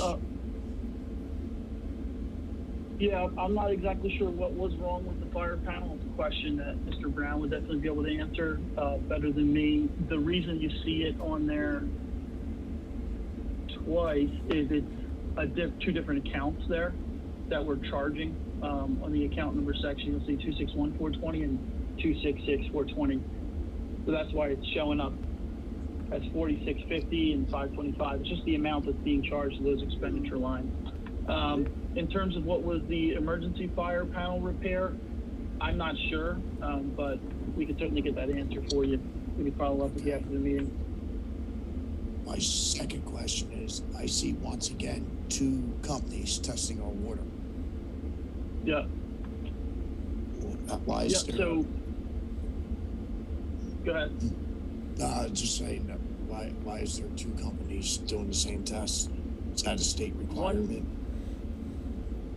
Yeah, I'm not exactly sure what was wrong with the fire panel. It's a question that Mr. Brown would definitely be able to answer better than me. The reason you see it on there twice is it's two different accounts there that we're charging. On the account number section, you'll see 261-420 and 266-420. So that's why it's showing up as 4650 and 525. It's just the amount that's being charged to those expenditure lines. In terms of what was the emergency fire panel repair, I'm not sure, but we could certainly get that answer for you. We could follow up with you after the meeting. My second question is, I see once again two companies testing our water. Yeah. Why is there? So, go ahead. Just saying that. Why is there two companies doing the same test? Is that a state requirement?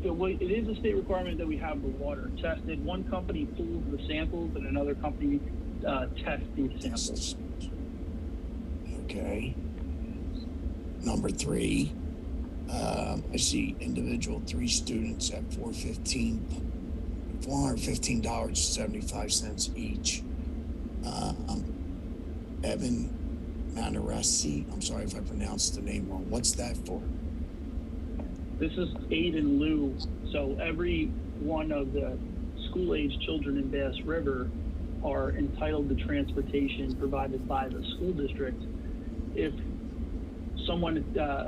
It is a state requirement that we have the water tested. One company pulls the samples and another company tests these samples. Okay. Number 3, I see individual 3 students at $415.75 each. Evan Manaresi, I'm sorry if I pronounced the name wrong. What's that for? This is aid in lieu. So every one of the school-age children in Bass River are entitled to transportation provided by the school district. If someone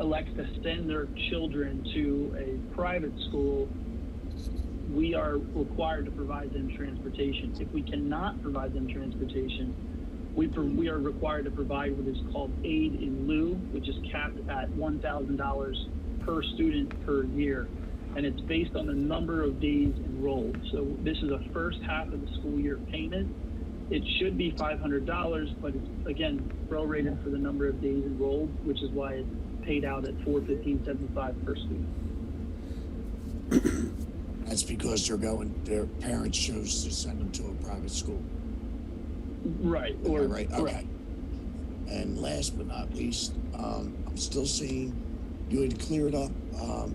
elects to send their children to a private school, we are required to provide them transportation. If we cannot provide them transportation, we are required to provide what is called aid in lieu, which is capped at $1,000 per student per year, and it's based on the number of days enrolled. So this is a first half of the school year payment. It should be $500, but it's again prorated for the number of days enrolled, which is why it's paid out at $415.75 per student. That's because their parents chose to send them to a private school. Right. Am I Or right? Okay. correct. And last but not least, I'm still seeing you had cleared up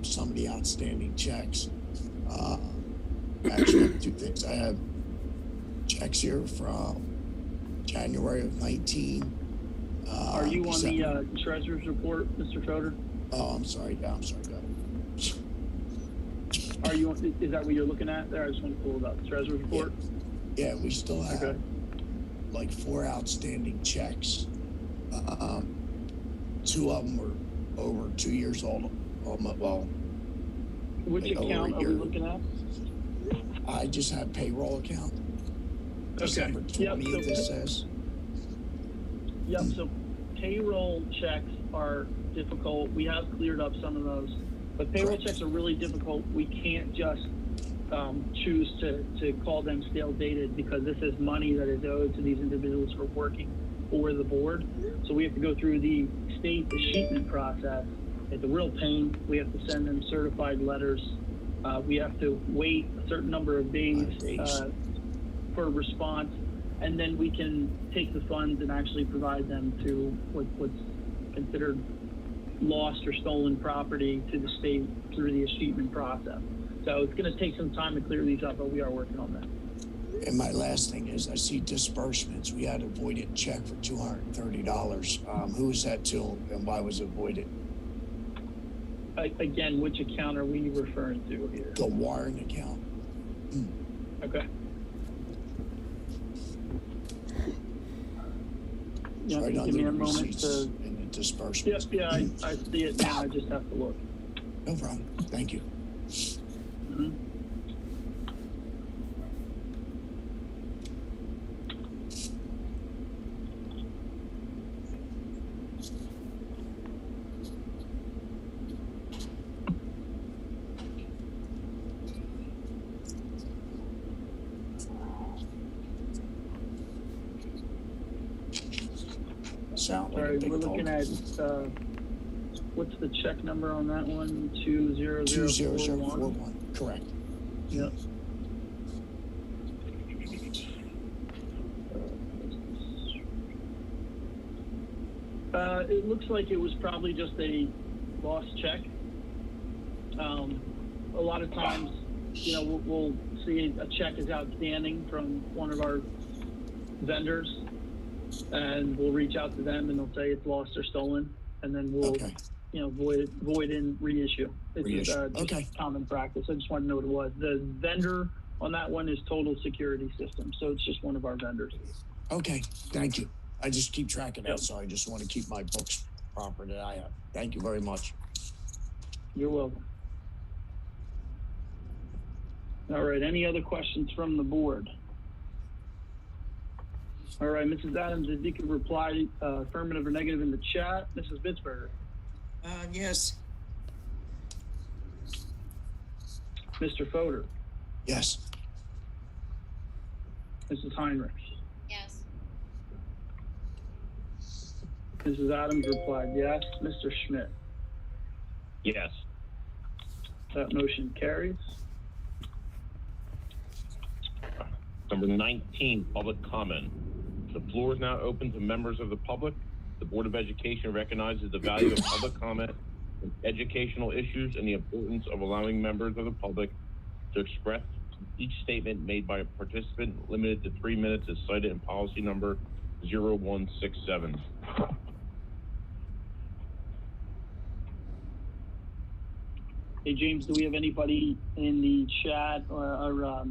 some of the outstanding checks. Actually, I have two things. I have checks here from January of 19. Are you on December. the treasurer's report, Mr. Fodor? Oh, I'm sorry. Yeah, I'm sorry. Go ahead. Are you? Is that what you're looking at there? I just want to pull about the treasurer's report. Yeah, we still have Okay. like 4 outstanding checks. Two of them were over 2 years old. Well, Which like over account a are we year. looking at? I just have payroll account. Okay. December 20th, Yep, so- it says. Yep, so payroll checks are difficult. We have cleared up some of those, but payroll Correct. checks are really difficult. We can't just choose to call them stale dated because this is money that is owed to these individuals who are working for the board. So we have to go through the state escheatment process. It's a real pain. We have to send them certified letters. We have to wait a certain number of days for a response, and then we can take the funds and actually provide them to what's considered lost or stolen property to the state through the escheatment process. So it's going to take some time to clear these up, but we are working on that. And my last thing is I see disbursements. We had a voided check for $230. Who is that to and why was it voided? Again, which account are we referring to here? The Warren account. Okay. Yeah, Right give under me the a moment receipts to. and the Yep, disbursements. yeah, I see it now. I just have to look. No problem. Thank you. Mhm. Sound like Sorry, a big we're looking dog. at, what's the check number on that one? 20041? 20041. Correct. Yep. It looks like it was probably just a lost check. A lot of times, you know, we'll see a check is outstanding from one of our vendors, and we'll reach out to them and they'll say it's lost or stolen, and then we'll, Okay. you know, void and reissue. This is Reissue. just Okay. common practice. I just wanted to know what it was. The vendor on that one is Total Security System, so it's just one of our vendors. Okay. Thank you. I just keep track of that, Yep. so I just want to keep my books proper that I have. Thank you very much. You're welcome. All right, any other questions from the board? All right, Mrs. Adams, if you could reply affirmative or negative in the chat. Mrs. Bitzberger, Yes. Mr. Fodor, Yes. Mrs. Heinrich, Yes. Mrs. Adams replied yes. Mr. Schmidt, Yes. that motion carries. Number 19, public comment. The floor is now open to members of the public. The Board of Education recognizes the value of public comment on educational issues and the importance of allowing members of the public to express each statement made by a participant limited to 3 minutes as cited in policy number 0167. Hey, James, do we have anybody in the chat or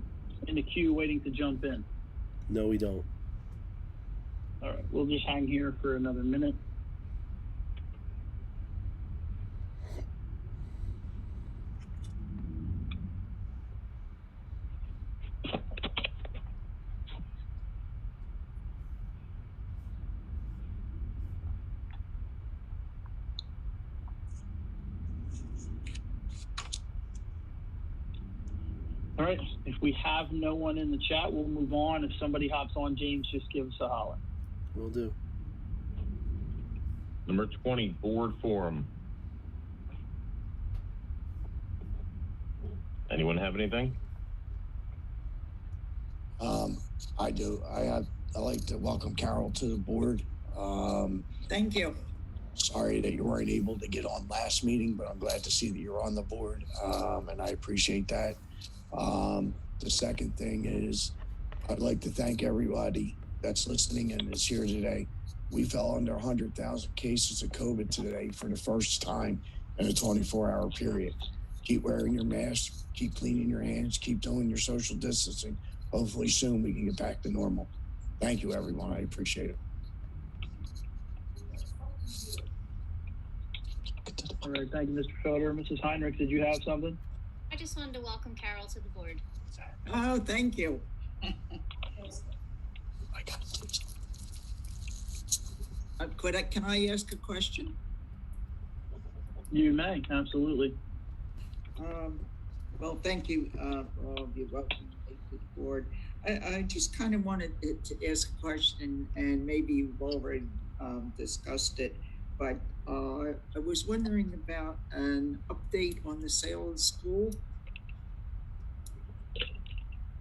in the queue waiting to jump in? No, we don't. All right, we'll just hang here for another minute. right. If we have no one in the chat, we'll move on. If somebody hops on, James, just give us a holler. Will do. Number 20, board forum. Anyone have anything? I do. I'd like to welcome Carol to the board. Thank you. Sorry that you weren't able to get on last meeting, but I'm glad to see that you're on the board, and I appreciate that. The second thing is I'd like to thank everybody that's listening and is here today. We fell under 100,000 cases of COVID today for the first time in a 24-hour period. Keep wearing your mask, keep cleaning your hands, keep doing your social distancing. Hopefully soon we can get back to normal. Thank you, everyone. I appreciate it. All right, thank you, Mr. Felder. Mrs. Heinrich, did you have something? I just wanted to welcome Carol to the board. Oh, thank you. I got it. Can I ask a question? You may, absolutely. Well, thank you for all of you welcoming me to the board. I just kind of wanted to ask a question, and maybe you've already discussed it, but I was wondering about an update on the sale of the school.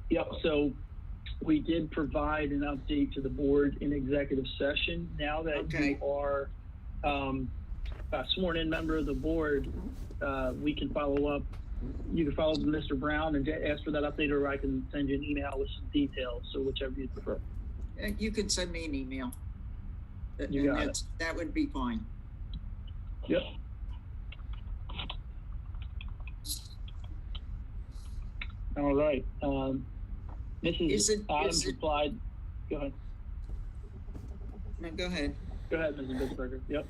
Yep, so we did provide an update to the board in executive session. Now that you are a sworn in member of the board, we can follow up. You can follow up with Mr. Brown and ask for that update, or I can send you an email with some details, so whichever you prefer. You can send me an email. You got it. That would be fine. Yep. All right. Mrs. Adams replied. Go ahead. No, go ahead. Go ahead, Mrs. Bittsberger. Yep.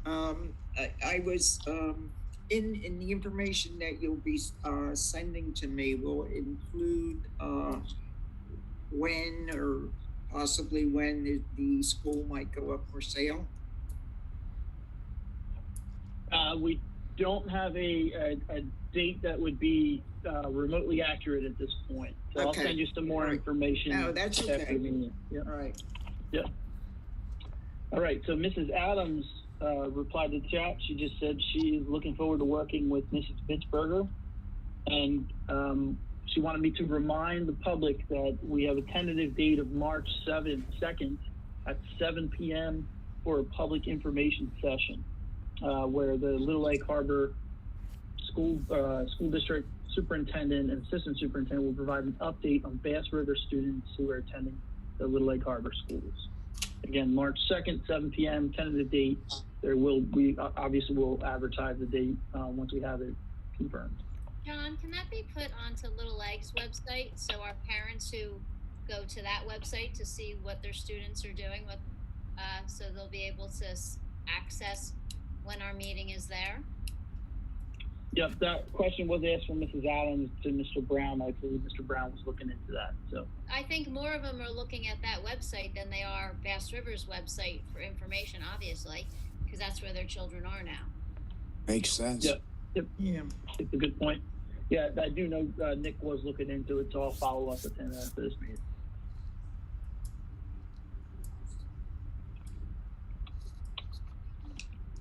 I was in the information that you'll be sending to me will include when or possibly when the school might go up for sale. We don't have a date that would be remotely accurate at this point. So I'll send you some more information. No, that's okay. Yep. All right. Yep. All right. So Mrs. Adams replied to the chat. She just said she is looking forward to working with Mrs. Bittsberger, and she wanted me to remind the public that we have a tentative date of March 2nd at 7 p.m. for a public information session where the Little Lake Harbor School District Superintendent and Assistant Superintendent will provide an update on Bass River students who are attending the Little Lake Harbor schools. Again, March 2nd, 7 p.m., tentative date. We obviously will advertise the date once we have it confirmed. John, can that be put onto Little Leg's website so our parents who go to that website to see what their students are doing, so they'll be able to access when our meeting is there? Yep, that question was asked from Mrs. Adams to Mr. Brown. I believe Mr. Brown was looking into that. So I think more of them are looking at that website than they are Bass River's website for information, obviously, because that's where their children are now. Makes sense. Yep. Yeah. It's a good point. Yeah, I do know Nick was looking into it, so I'll follow up with him after this meeting.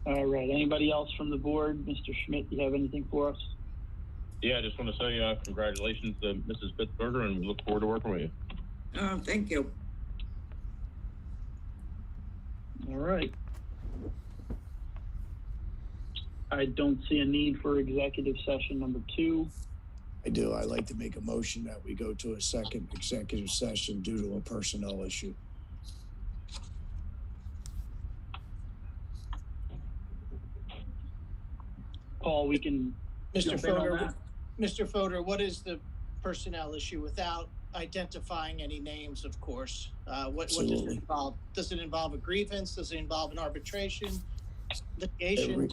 All right. Anybody else from the board? Mr. Schmidt, do you have anything for us? Yeah, I just want to say congratulations to Mrs. Bittsberger, and we look forward to working with you. Oh, thank you. All right. I don't see a need for executive session number 2. I do. I'd like to make a motion that we go to a second executive session due to a personnel issue. Paul, we can. Mr. Fodor, what is the personnel issue without identifying any names, of course? What does it involve? Does it involve a grievance? Does it involve an arbitration, litigation?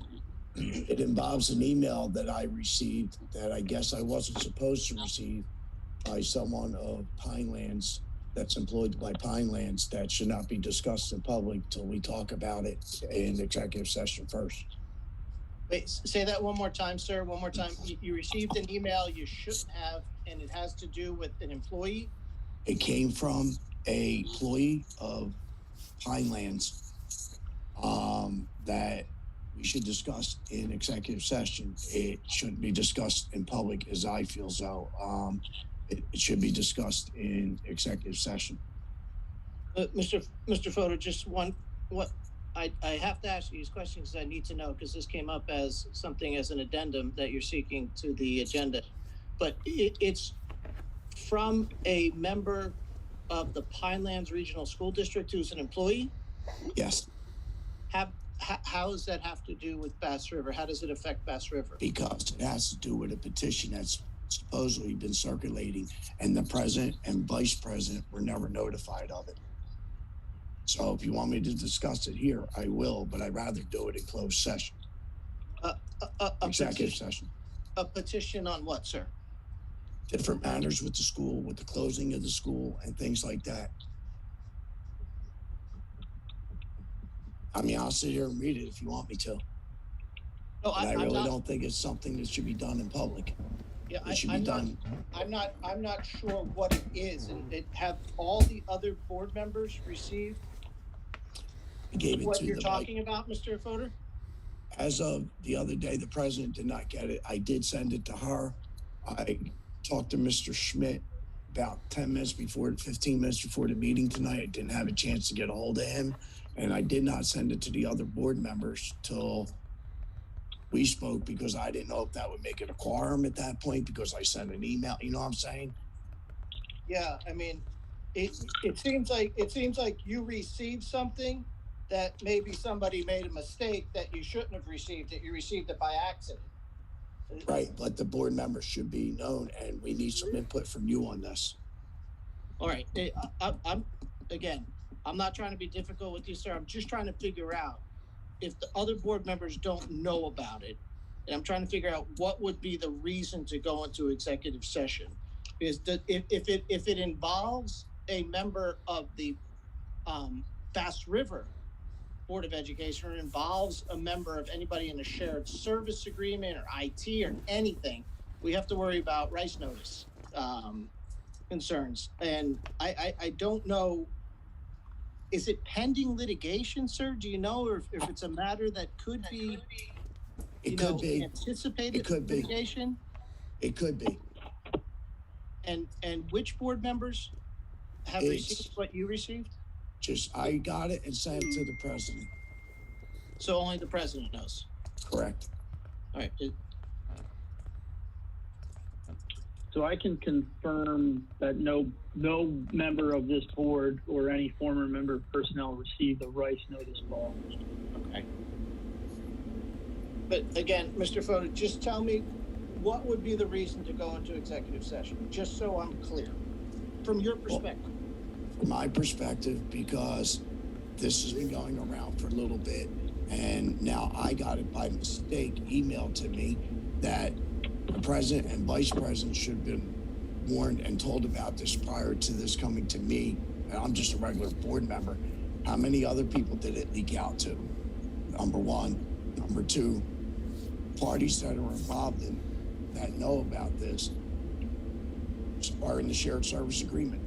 It involves an email that I received that I guess I wasn't supposed to receive by someone of Pinelands that's employed by Pinelands that should not be discussed in public till we talk about it in executive session first. Wait, say that one more time, sir, one more time. You received an email you shouldn't have, and it has to do with an employee? It came from a employee of Pinelands that we should discuss in executive session. It shouldn't be discussed in public, as I feel so. It should be discussed in executive session. Mr. Fodor, just one, what, I have to ask you these questions because I need to know, because this came up as something as an addendum that you're seeking to the agenda. But it's from a member of the Pinelands Regional School District who's an employee? Yes, How does that have to do with Bass River? How does it affect Bass River? because it has to do with a petition that's supposedly been circulating, and the president and vice president were never notified of it. So if you want me to discuss it here, I will, but I'd rather do it in closed session, executive session. A petition on what, sir? Different matters with the school, with the closing of the school and things like that. I mean, I'll sit here and read it if you want me to. No, But I really don't think it's something that should be done in public. Yeah, It should be done. I'm not sure what it is. And have all the other board members received I gave it what to you're the talking about, Mr. Fodor? As of the other day, the president did not get it. I did send it to her. I talked to Mr. Schmidt about 15 minutes before the meeting tonight. I didn't have a chance to get a hold of him. And I did not send it to the other board members till we spoke, because I didn't know if that would make it a quorum at that point, because I sent an email, you know what I'm saying? Yeah, I mean, it seems like you received something that maybe somebody made a mistake that you shouldn't have received it. You received it by accident. Right, but the board members should be known, and we need some input from you on this. All right, I'm not trying to be difficult with you, sir. I'm just trying to figure out if the other board members don't know about it. And I'm trying to figure out what would be the reason to go into executive session. Because if it involves a member of the Bass River Board of Education, or involves a member of anybody in a shared service agreement or IT or anything, we have to worry about rice notice concerns. And I don't know, is it pending litigation, sir? Do you know, or if it's a matter that could be, anticipated It could be. litigation? It could be. And which board members have received what you received? Just, I got it and sent it to the president. So only the president knows. Correct. All right. So I can confirm that no member of this board or any former member of personnel received the rice notice ball. Okay. But again, Mr. Fodor, just tell me what would be the reason to go into executive session, just so I'm clear, from your perspective. From my perspective, because this has been going around for a little bit, and now I got it by mistake emailed to me that the president and vice president should have been warned and told about this prior to this coming to me. And I'm just a regular board member. How many other people did it leak out to? Number one. Number two, parties that are involved in that know about this are in the shared service agreement.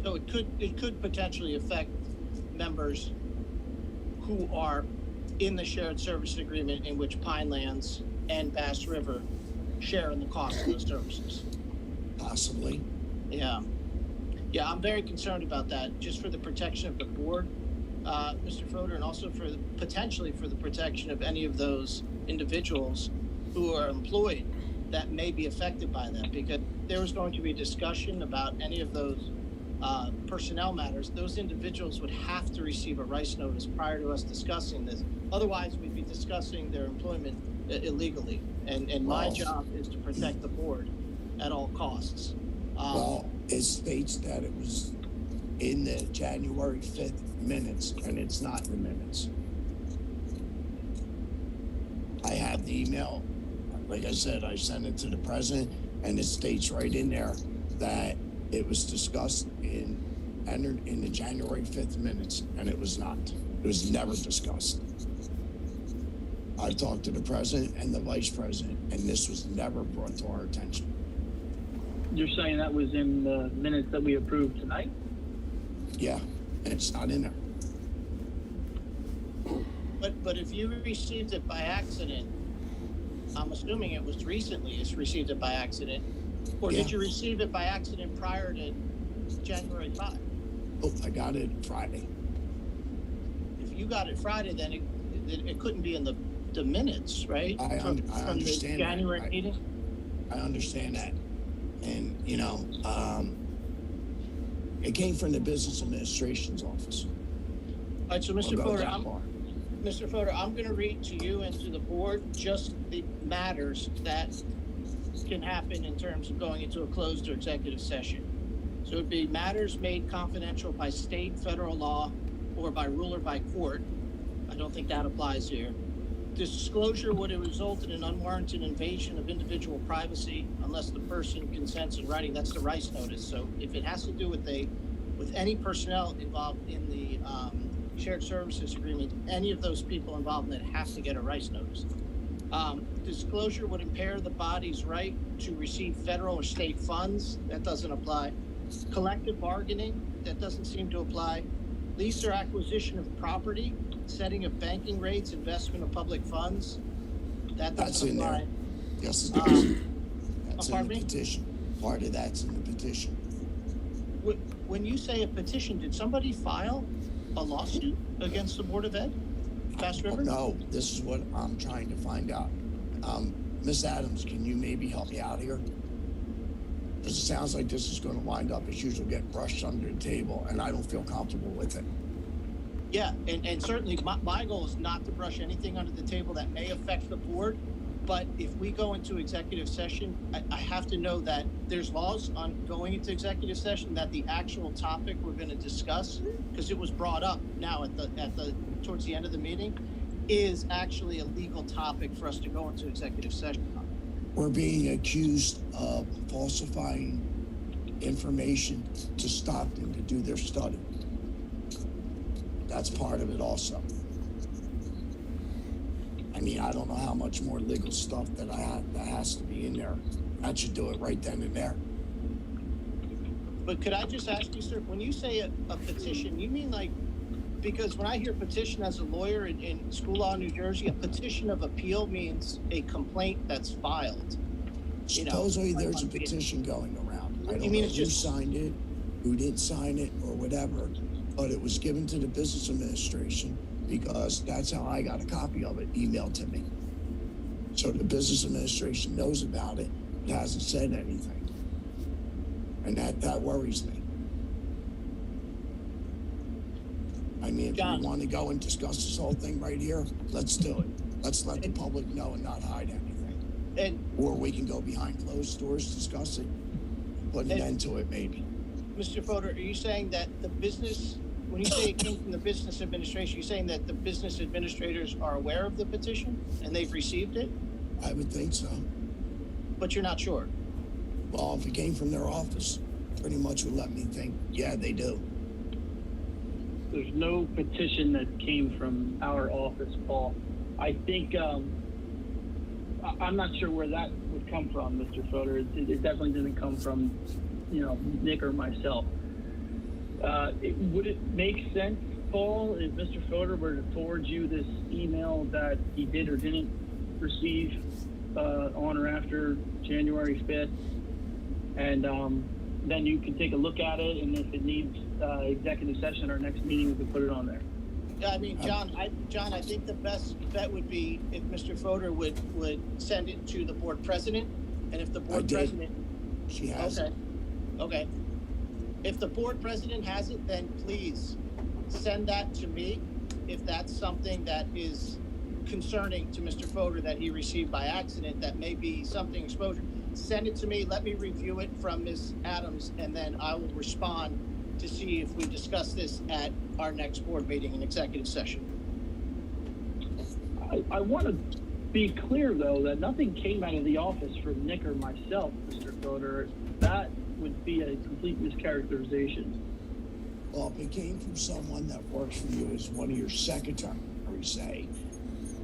So it could potentially affect members who are in the shared service agreement in which Pinelands and Bass River share in the cost of those services. Possibly. Yeah, I'm very concerned about that, just for the protection of the board, Mr. Fodor, and also potentially for the protection of any of those individuals who are employed that may be affected by that, because there was going to be discussion about any of those personnel matters. Those individuals would have to receive a rice notice prior to us discussing this. Otherwise, we'd be discussing their employment illegally. And my job is to protect the board at all costs. Well, it states that it was in the January 5th minutes, and it's not in the minutes. I have the email. Like I said, I sent it to the president, and it states right in there that it was discussed entered in the January 5th minutes, and it was not. It was never discussed. I've talked to the president and the vice president, and this was never brought to our attention. You're saying that was in the minutes that we approved tonight? Yeah, and it's not in there. But if you received it by accident, I'm assuming it was recently you received it by accident, or did Yeah. you receive it by accident prior to January 5? Oh, I got it Friday. If you got it Friday, then it couldn't be in the minutes, right? I From understand the that. January meeting? I understand that. And, you know, it came from the business administration's office. All right, so I'll Mr. go Fodor, that far. Mr. Fodor, I'm going to read to you and to the board just the matters that can happen in terms of going into a closed or executive session. So it would be matters made confidential by state, federal law, or by rule or by court. I don't think that applies here. Disclosure would result in an unwarranted invasion of individual privacy unless the person consents in writing. That's the Rice notice. So if it has to do with any personnel involved in the shared services agreement, any of those people involved in it have to get a Rice notice. Disclosure would impair the body's right to receive federal or state funds. That doesn't apply. Collective bargaining, that doesn't seem to apply. Lease or acquisition of property, setting of banking rates, investment of public funds, that That's doesn't in there. apply. Yes, it does. That's in pardon the me? petition. Part of that's in the petition. When you say a petition, did somebody file a lawsuit against the Board of Ed, Bass River? No, this is what I'm trying to find out. Miss Adams, can you maybe help me out here? Because it sounds like this is going to wind up as usual, get brushed under the table, and I don't feel comfortable with it. Yeah, and certainly my goal is not to brush anything under the table that may affect the board. But if we go into executive session, I have to know that there's laws on going into executive session, that the actual topic we're going to discuss, because it was brought up now towards the end of the meeting, is actually a legal topic for us to go into executive session on. We're being accused of falsifying information to Stockton to do their study. That's part of it also. I mean, I don't know how much more legal stuff that has to be in there. That should do it right then and there. But could I just ask you, sir, when you say a petition, you mean like, because when I hear petition as a lawyer in school law in New Jersey, a petition of appeal means a complaint that's filed. Supposedly there's a petition going around. I don't know who signed it, who didn't sign it, or whatever, but it was given to the business administration because that's how I got a copy of it emailed to me. So the business administration knows about it, but hasn't said anything. And that worries me. I mean, if John, we want to go and discuss this whole thing right here, let's do it. Let's let the public know and not hide anything. Or we can go behind closed doors, discuss it, put an end to it maybe. Mr. Fodor, are you saying that the business, when you say it came from the business administration, you're saying that the business administrators are aware of the petition and they've received it? I would think so. But you're not sure? Well, if it came from their office, pretty much would let me think, yeah, they do. There's no petition that came from our office, Paul. I think, I'm not sure where that would come from, Mr. Fodor. It definitely didn't come from, Nick or myself. Would it make sense, Paul, if Mr. Fodor were to forward you this email that he did or didn't receive on or after January 5th? And then you can take a look at it, and if it needs executive session at our next meeting, we can put it on there. Yeah, I mean, John, I think the best bet would be if Mr. Fodor would send it to the board president, and if the board president, she has it. Okay. If the board president has it, then please send that to me. If that's something that is concerning to Mr. Fodor that he received by accident, that may be something exposure, send it to me. Let me review it from Ms. Adams, and then I will respond to see if we discuss this at our next board meeting in executive session. I want to be clear, though, that nothing came out of the office from Nick or myself, Mr. Fodor. That would be a complete mischaracterization. Well, if it came from someone that works for you as one of your secretaries, say,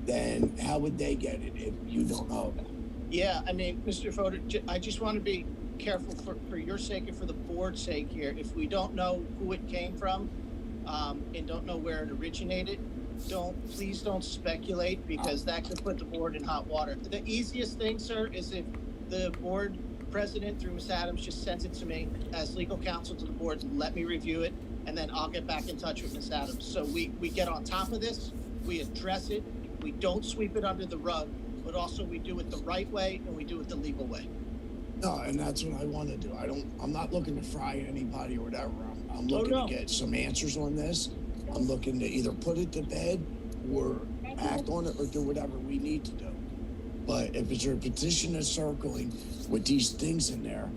then how would they get it if you don't know about it? Yeah, I mean, Mr. Fodor, I just want to be careful for your sake and for the board's sake here. If we don't know who it came from, and don't know where it originated, please don't speculate, because that could put the board in hot water. The easiest thing, sir, is if the board president through Ms. Adams just sends it to me as legal counsel to the board, let me review it, and then I'll get back in touch with Ms. Adams. So we get on top of this, we address it, we don't sweep it under the rug, but also we do it the right way and we do it the legal way. No, and that's what I want to do. I'm not looking to fry anybody or whatever. I'm looking to get some answers on this. I'm looking to either put it to bed or act on it or do whatever we need to do. But if it's a petition that's circling with these things in there,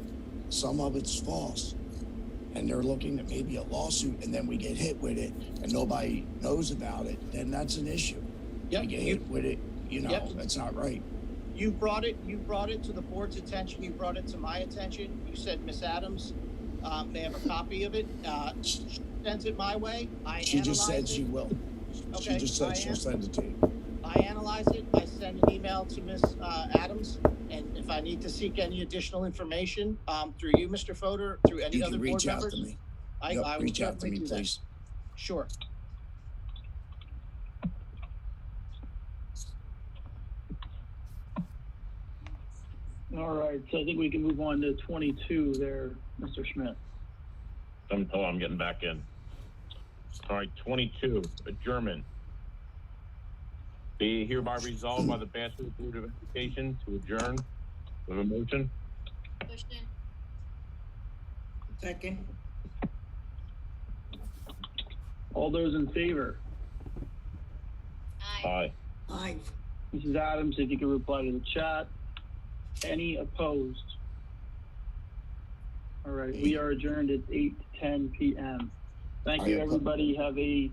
some of it's false. And they're looking at maybe a lawsuit, and then we get hit with it and nobody knows about it, then that's an issue. Yep. We get hit with it, that's not right. You brought it to the board's attention. You brought it to my attention. You said Ms. Adams may have a copy of it. She sends it my way. She just said she will. Okay. She just said she'll send it to you. I analyze it. I send an email to Ms. Adams, and if I need to seek any additional information through you, Mr. Fodor, through any You other can board reach out members, to me. I will reach out to certainly me, do that. please. Sure. All right, so I think we can move on to 22 there, Mr. Schmidt. I'm getting back in. All right, 22, adjournment. Be hereby resolved by the Bastrop Board of Education to adjourn. With a motion? Motion. Second. All those in favor? Aye. Aye. Aye. Mrs. Adams, if you could reply to the chat. Any opposed? All right, we are adjourned at 8:10 p.m. Thank you, everybody. Have a